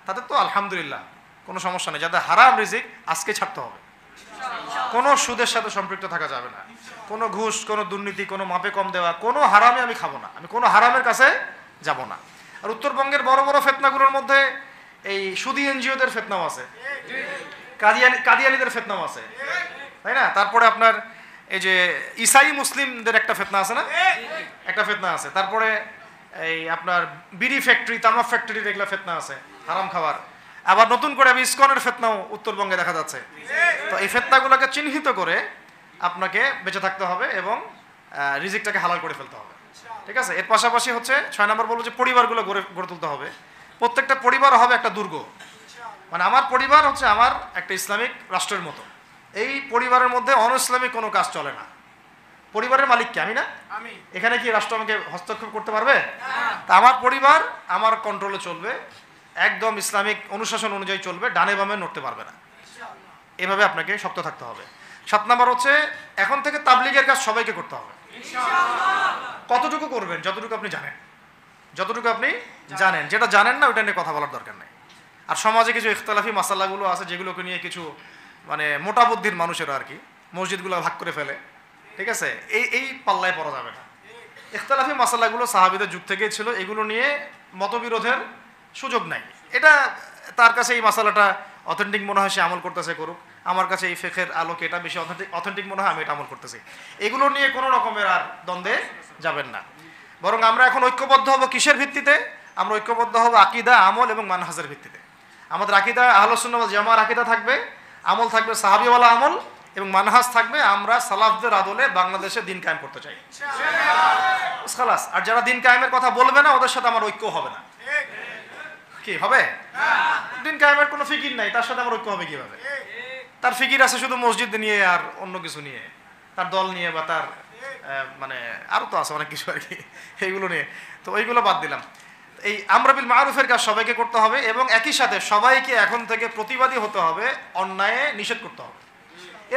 তাদের তো আলহামদুলিল্লাহ কোনো সমস্যা নেই, যাদের হারাম রিজিক আজকে ছাড়তে হবে। কোনো সুদের সাথে সম্পৃক্ত থাকা যাবে না, কোনো ঘুষ, কোনো দুর্নীতি, কোনো মাপে কম দেওয়া, কোনো হারামে আমি খাবো না, আমি কোনো হারামের কাছে যাব না। আর উত্তরবঙ্গের বড় বড় ফেতনাগুলোর মধ্যে এই সুদী এনজিওদের ফেতনাও আছে, কাদিয়ানিদের ফেতনাও আছে, তাই না? তারপরে আপনার এই যে ইসাই মুসলিমদের একটা ফেতনা আছে না, একটা ফেতনা আছে। তারপরে এই আপনার বিড়ি ফ্যাক্টরি, তামাক ফ্যাক্টরির এগুলা ফেতনা আছে, হারাম খাবার। আবার নতুন করে ইসকনের ফেতনাও উত্তরবঙ্গে দেখা যাচ্ছে। তো এই ফেতনাগুলোকে চিহ্নিত করে আপনাকে বেঁচে থাকতে হবে এবং রিজিকটাকে হালাল করে ফেলতে হবে, ঠিক আছে? এর পাশাপাশি হচ্ছে 6 নম্বর বলবো যে পরিবারগুলো গড়ে তুলতে হবে। প্রত্যেকটা পরিবার হবে একটা দুর্গ, মানে আমার পরিবার হচ্ছে আমার একটা ইসলামিক রাষ্ট্রের মতো। এই পরিবারের মধ্যে অন ইসলামিক কোনো কাজ চলে না। পরিবারের মালিক কে? আমি না? এখানে কি রাষ্ট্র আমাকে হস্তক্ষেপ করতে পারবে? তা আমার পরিবার আমার কন্ট্রোলে চলবে, একদম ইসলামিক অনুশাসন অনুযায়ী চলবে, ডানে বামে নড়তে পারবে না। এভাবে আপনাকে শক্ত থাকতে হবে। 7 নম্বর হচ্ছে এখন থেকে তাবলীগের কাজ সবাইকে করতে হবে। কতটুকু করবেন? যতটুকু আপনি জানেন, যতটুকু আপনি জানেন। যেটা জানেন না ওটা নিয়ে কথা বলার দরকার নেই। আর সমাজে কিছু ইখতিলাফি মাসালাগুলো আছে যেগুলোকে নিয়ে কিছু মানে মোটা বুদ্ধির মানুষেরা আর কি মসজিদগুলো ভাগ করে ফেলে, ঠিক আছে? এই পাল্লায় পড়া যাবে না। ইখতিলাফি মাসালাগুলো সাহাবীদের যুগ থেকেই ছিল, এগুলো নিয়ে মতবিরোধের সুযোগ নাই। এটা তার কাছে এই মাসালাটা অথেন্টিক মনে হয়, সে আমল করতেছে, করুক। আমার কাছে এই ফিকহের আলোকে এটা বেশি অথেন্টিক মনে হয়, আমি এটা আমল করতেছি। এগুলো নিয়ে কোনো রকমের আর দ্বন্দ্বে যাবেন না। বরং আমরা এখন ঐক্যবদ্ধ হব কিসের ভিত্তিতে? আমরা ঐক্যবদ্ধ হব আকীদা, আমল এবং মানহাজের ভিত্তিতে। আমাদের আকীদা আহলুস সুন্নাহ ওয়াল জামাআর আকীদা থাকবে, আমল থাকবে সাহাবীওয়ালা আমল, এবং মানহাজ থাকবে আমরা সালাফদের আদলে বাংলাদেশে দিন কায়েম করতে চাই। খালাস। আর যারা দিন কায়েমের কথা বলবে না ওদের সাথে আমার ঐক্য হবে না। কি হবে? দিন কায়েমের কোনো ফিকির নাই, তার সাথে আমার ঐক্য হবে কিভাবে? তার ফিকির আছে শুধু মসজিদ নিয়ে আর অন্য কিছু নিয়ে, তার দল নিয়ে বা তার মানে আরো তো আছে অনেক কিছু আর কি, এইগুলো নিয়ে। তো ওইগুলো বাদ দিলাম। এই আমর বিল মারুফের কাজ সবাইকে করতে হবে এবং একই সাথে সবাইকে এখন থেকে প্রতিবাদী হতে হবে, অন্যায়ে নিষেধ করতে হবে।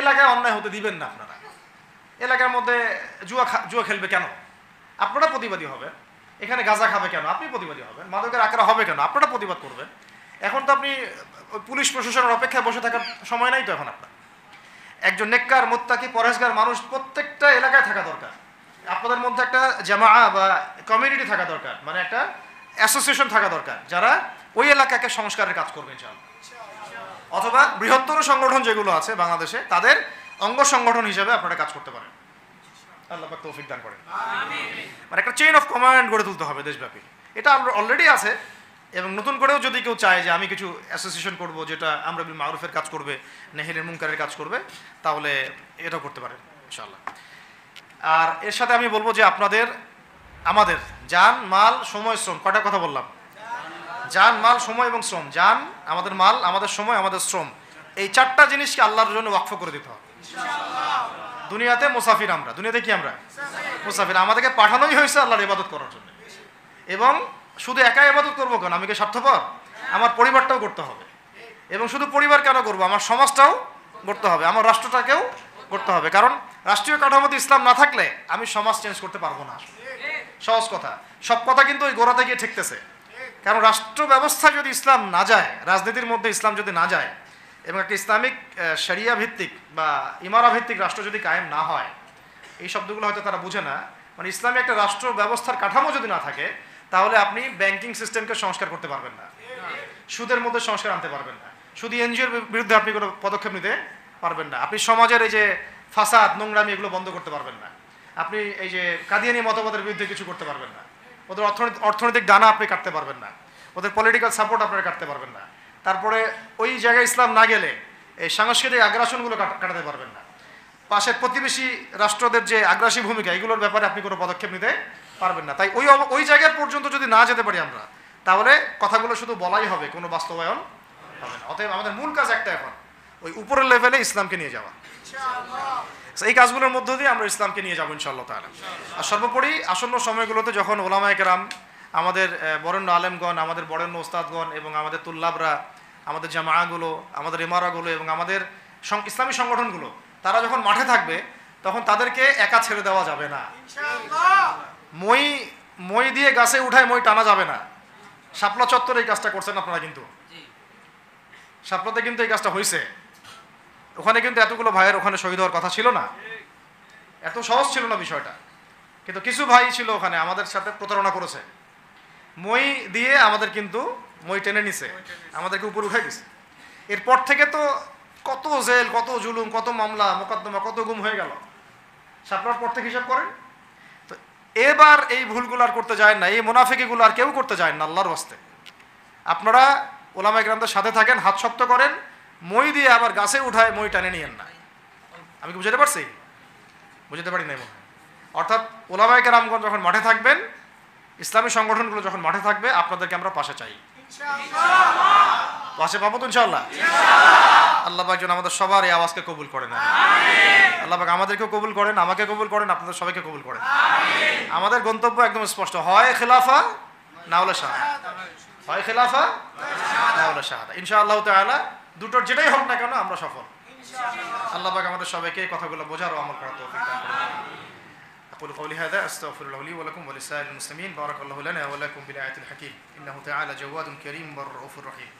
এলাকায় অন্যায় হতে দিবেন না আপনারা। এলাকার মধ্যে জুয়া খেলবে কেন? আপনারা প্রতিবাদী হবেন। এখানে গাঁজা খাবে কেন? আপনি প্রতিবাদী হবেন। মাদকের আকারা হবে কেন? আপনারা প্রতিবাদ করবেন। এখন তো আপনি পুলিশ প্রশাসনের অপেক্ষায় বসে থাকার সময় নাই তো এখন আপনার। একজন নেককার, মুত্তাকি, পরহেজগার মানুষ প্রত্যেকটা এলাকায় থাকা দরকার। আপনাদের মধ্যে একটা জামাআ বা কমিউনিটি থাকা দরকার, মানে একটা অ্যাসোসিয়েশন থাকা দরকার, যারা ওই এলাকাকে সংস্কারের কাজ করবে ইনশাআল্লাহ। অথবা বৃহত্তর সংগঠন যেগুলো আছে বাংলাদেশে তাদের অঙ্গ সংগঠন হিসেবে আপনারা কাজ করতে পারেন। আল্লাহ পাক তৌফিক দান করেন। মানে একটা চেইন অফ কমান্ড গড়ে তুলতে হবে দেশব্যাপী। এটা অলরেডি আছে এবং নতুন করেও যদি কেউ চায় যে আমি কিছু অ্যাসোসিয়েশন করব যেটা আমর বিল মারুফের কাজ করবে, নাহির মুনকারের কাজ করবে, তাহলে এটাও করতে পারেন ইনশাআল্লাহ। আর এর সাথে আমি বলবো যে আমাদের জান, মাল, সময়, শ্রম, কয়টা কথা বললাম? জান, মাল, সময় এবং শ্রম। জান, আমাদের মাল, আমাদের সময়, আমাদের শ্রম, এই 4টা জিনিসকে আল্লাহর জন্য ওয়াকফ করে দিতে হবে। দুনিয়াতে মুসাফির আমরা, দুনিয়াতে কি আমরা মুসাফির। আমাদেরকে পাঠানোই হয়েছে আল্লাহর ইবাদত করার জন্য। এবং শুধু একা ইবাদত করবো কেন? আমি কি স্বার্থপর? আমার পরিবারটাও করতে হবে। এবং শুধু পরিবার কেন করবো? আমার সমাজটাও করতে হবে, আমার রাষ্ট্রটাকেও করতে হবে। কারণ রাষ্ট্রীয় কাঠামোতে ইসলাম না থাকলে আমি সমাজ চেঞ্জ করতে পারবো না। সহজ কথা, সব কথা কিন্তু ওই গোড়াতে গিয়ে ঠেকতেছে। কারণ রাষ্ট্র ব্যবস্থা যদি ইসলাম না যায়, রাজনীতির মধ্যে ইসলাম যদি না যায়, এবং একটা ইসলামিক শরিয়া ভিত্তিক বা ইমারা ভিত্তিক রাষ্ট্র যদি কায়েম না হয়, এই শব্দগুলো হয়তো তারা বুঝে না। মানে ইসলামী একটা রাষ্ট্র ব্যবস্থার কাঠামো যদি না থাকে, তাহলে আপনি ব্যাংকিং সিস্টেমকে সংস্কার করতে পারবেন না, সুদের মধ্যে সংস্কার আনতে পারবেন না, শুধু এনজিওর বিরুদ্ধে আপনি কোনো পদক্ষেপ নিতে পারবেন না, আপনি সমাজের এই যে ফাসাদ, নোংরামি, এগুলো বন্ধ করতে পারবেন না, আপনি এই যে কাদিয়ানি মতবাদের বিরুদ্ধে কিছু করতে পারবেন না, ওদের অর্থনৈতিক দানা আপনি কাটতে পারবেন না, ওদের পলিটিক্যাল সাপোর্ট আপনারা কাটতে পারবেন না। তারপরে ওই জায়গায় ইসলাম না গেলে এই সাংস্কৃতিক আগ্রাসনগুলো কাটাতে পারবেন না। পাশের প্রতিবেশী রাষ্ট্রদের যে আগ্রাসী ভূমিকা, এগুলোর ব্যাপারে আপনি কোনো পদক্ষেপ নিতে পারবেন না। তাই ওই জায়গা পর্যন্ত যদি না যেতে পারি আমরা, তাহলে কথাগুলো শুধু বলাই হবে, কোনো বাস্তবায়ন হবে না। অতএব আমাদের মূল কাজ একটা, এখন ওই উপরের লেভেলে ইসলামকে নিয়ে যাওয়া। এই কাজগুলোর মধ্য দিয়ে আমরা ইসলামকে নিয়ে যাবো ইনশাআল্লাহ তাআলা। আর সর্বোপরি আসন্ন সময়গুলোতে যখন ওলামায়ে কেরাম, আমাদের বরেণ্য আলেমগণ, আমাদের বরেণ্য ওস্তাদগণ এবং আমাদের তুল্লাবরা, আমাদের জামাআগুলো, আমাদের ইমারাগুলো এবং আমাদের ইসলামী সংগঠনগুলো, তারা যখন মাঠে থাকবে, তখন তাদেরকে একা ছেড়ে দেওয়া যাবে না। মই দিয়ে গাছে উঠায় মই টানা যাবে না। শাপলা চত্বরে এই কাজটা করছেন আপনারা, কিন্তু শাপলাতে কিন্তু এই কাজটা হয়েছে। ওখানে কিন্তু এতগুলো ভাইয়ের ওখানে শহীদ হওয়ার কথা ছিল না, এত সহজ ছিল না বিষয়টা। কিন্তু কিছু ভাই ছিল ওখানে আমাদের সাথে প্রতারণা করেছে, মই দিয়ে আমাদের কিন্তু মই টেনে নিছে, আমাদেরকে উপরে উঠে দিছে। এরপর থেকে তো কত জেল, কত জুলুম, কত মামলা মোকদ্দমা, কত গুম হয়ে গেল। শাপলার পর থেকে হিসাব করেন তো। এবার এই ভুলগুলো আর করতে যায় না, এই মুনাফিকিগুলো আর কেউ করতে যায় না। আল্লাহর ওয়াস্তে আপনারা ওলামায়ে কেরামদের সাথে থাকেন, হাত শক্ত করেন, মই দিয়ে আবার গাছে উঠায় মই টানে নিয়েন না। আমি কি বুঝাতে পারছি? বুঝতে পারি নাই মনে হয়। অর্থাৎ ওলামায়ে কেরামগণ যখন মাঠে থাকবেন, ইসলামী সংগঠনগুলো যখন মাঠে থাকবে, আপনাদেরকে আমরা পাশে চাই। পাশে পাবো তো ইনশাআল্লাহ। আল্লাহ পাক যেন আমাদের সবার এই আওয়াজকে কবুল করেন। আল্লাহ পাক আমাদেরকেও কবুল করেন, আমাকে কবুল করেন, আপনাদের সবাইকে কবুল করেন। আমাদের গন্তব্য একদম স্পষ্ট, হয় খেলাফা না হলে শাহাদা, হয় খেলাফা না হলে শাহাদা। ইনশাআল্লাহ তাআলা দুটোর যেটাই হোক না কেন আমরা সফল। আল্লাহ পাক আমাদের সবাইকে এই কথাগুলো বোঝার ও আমল করার তৌফিক দান করুন। أقول قولي هذا أستغفر الله لي ولكم ولسائر المسلمين. بارك الله لنا ولكم بالآية الحكيم إنه تعالى جواد كريم بر رؤوف رحيم.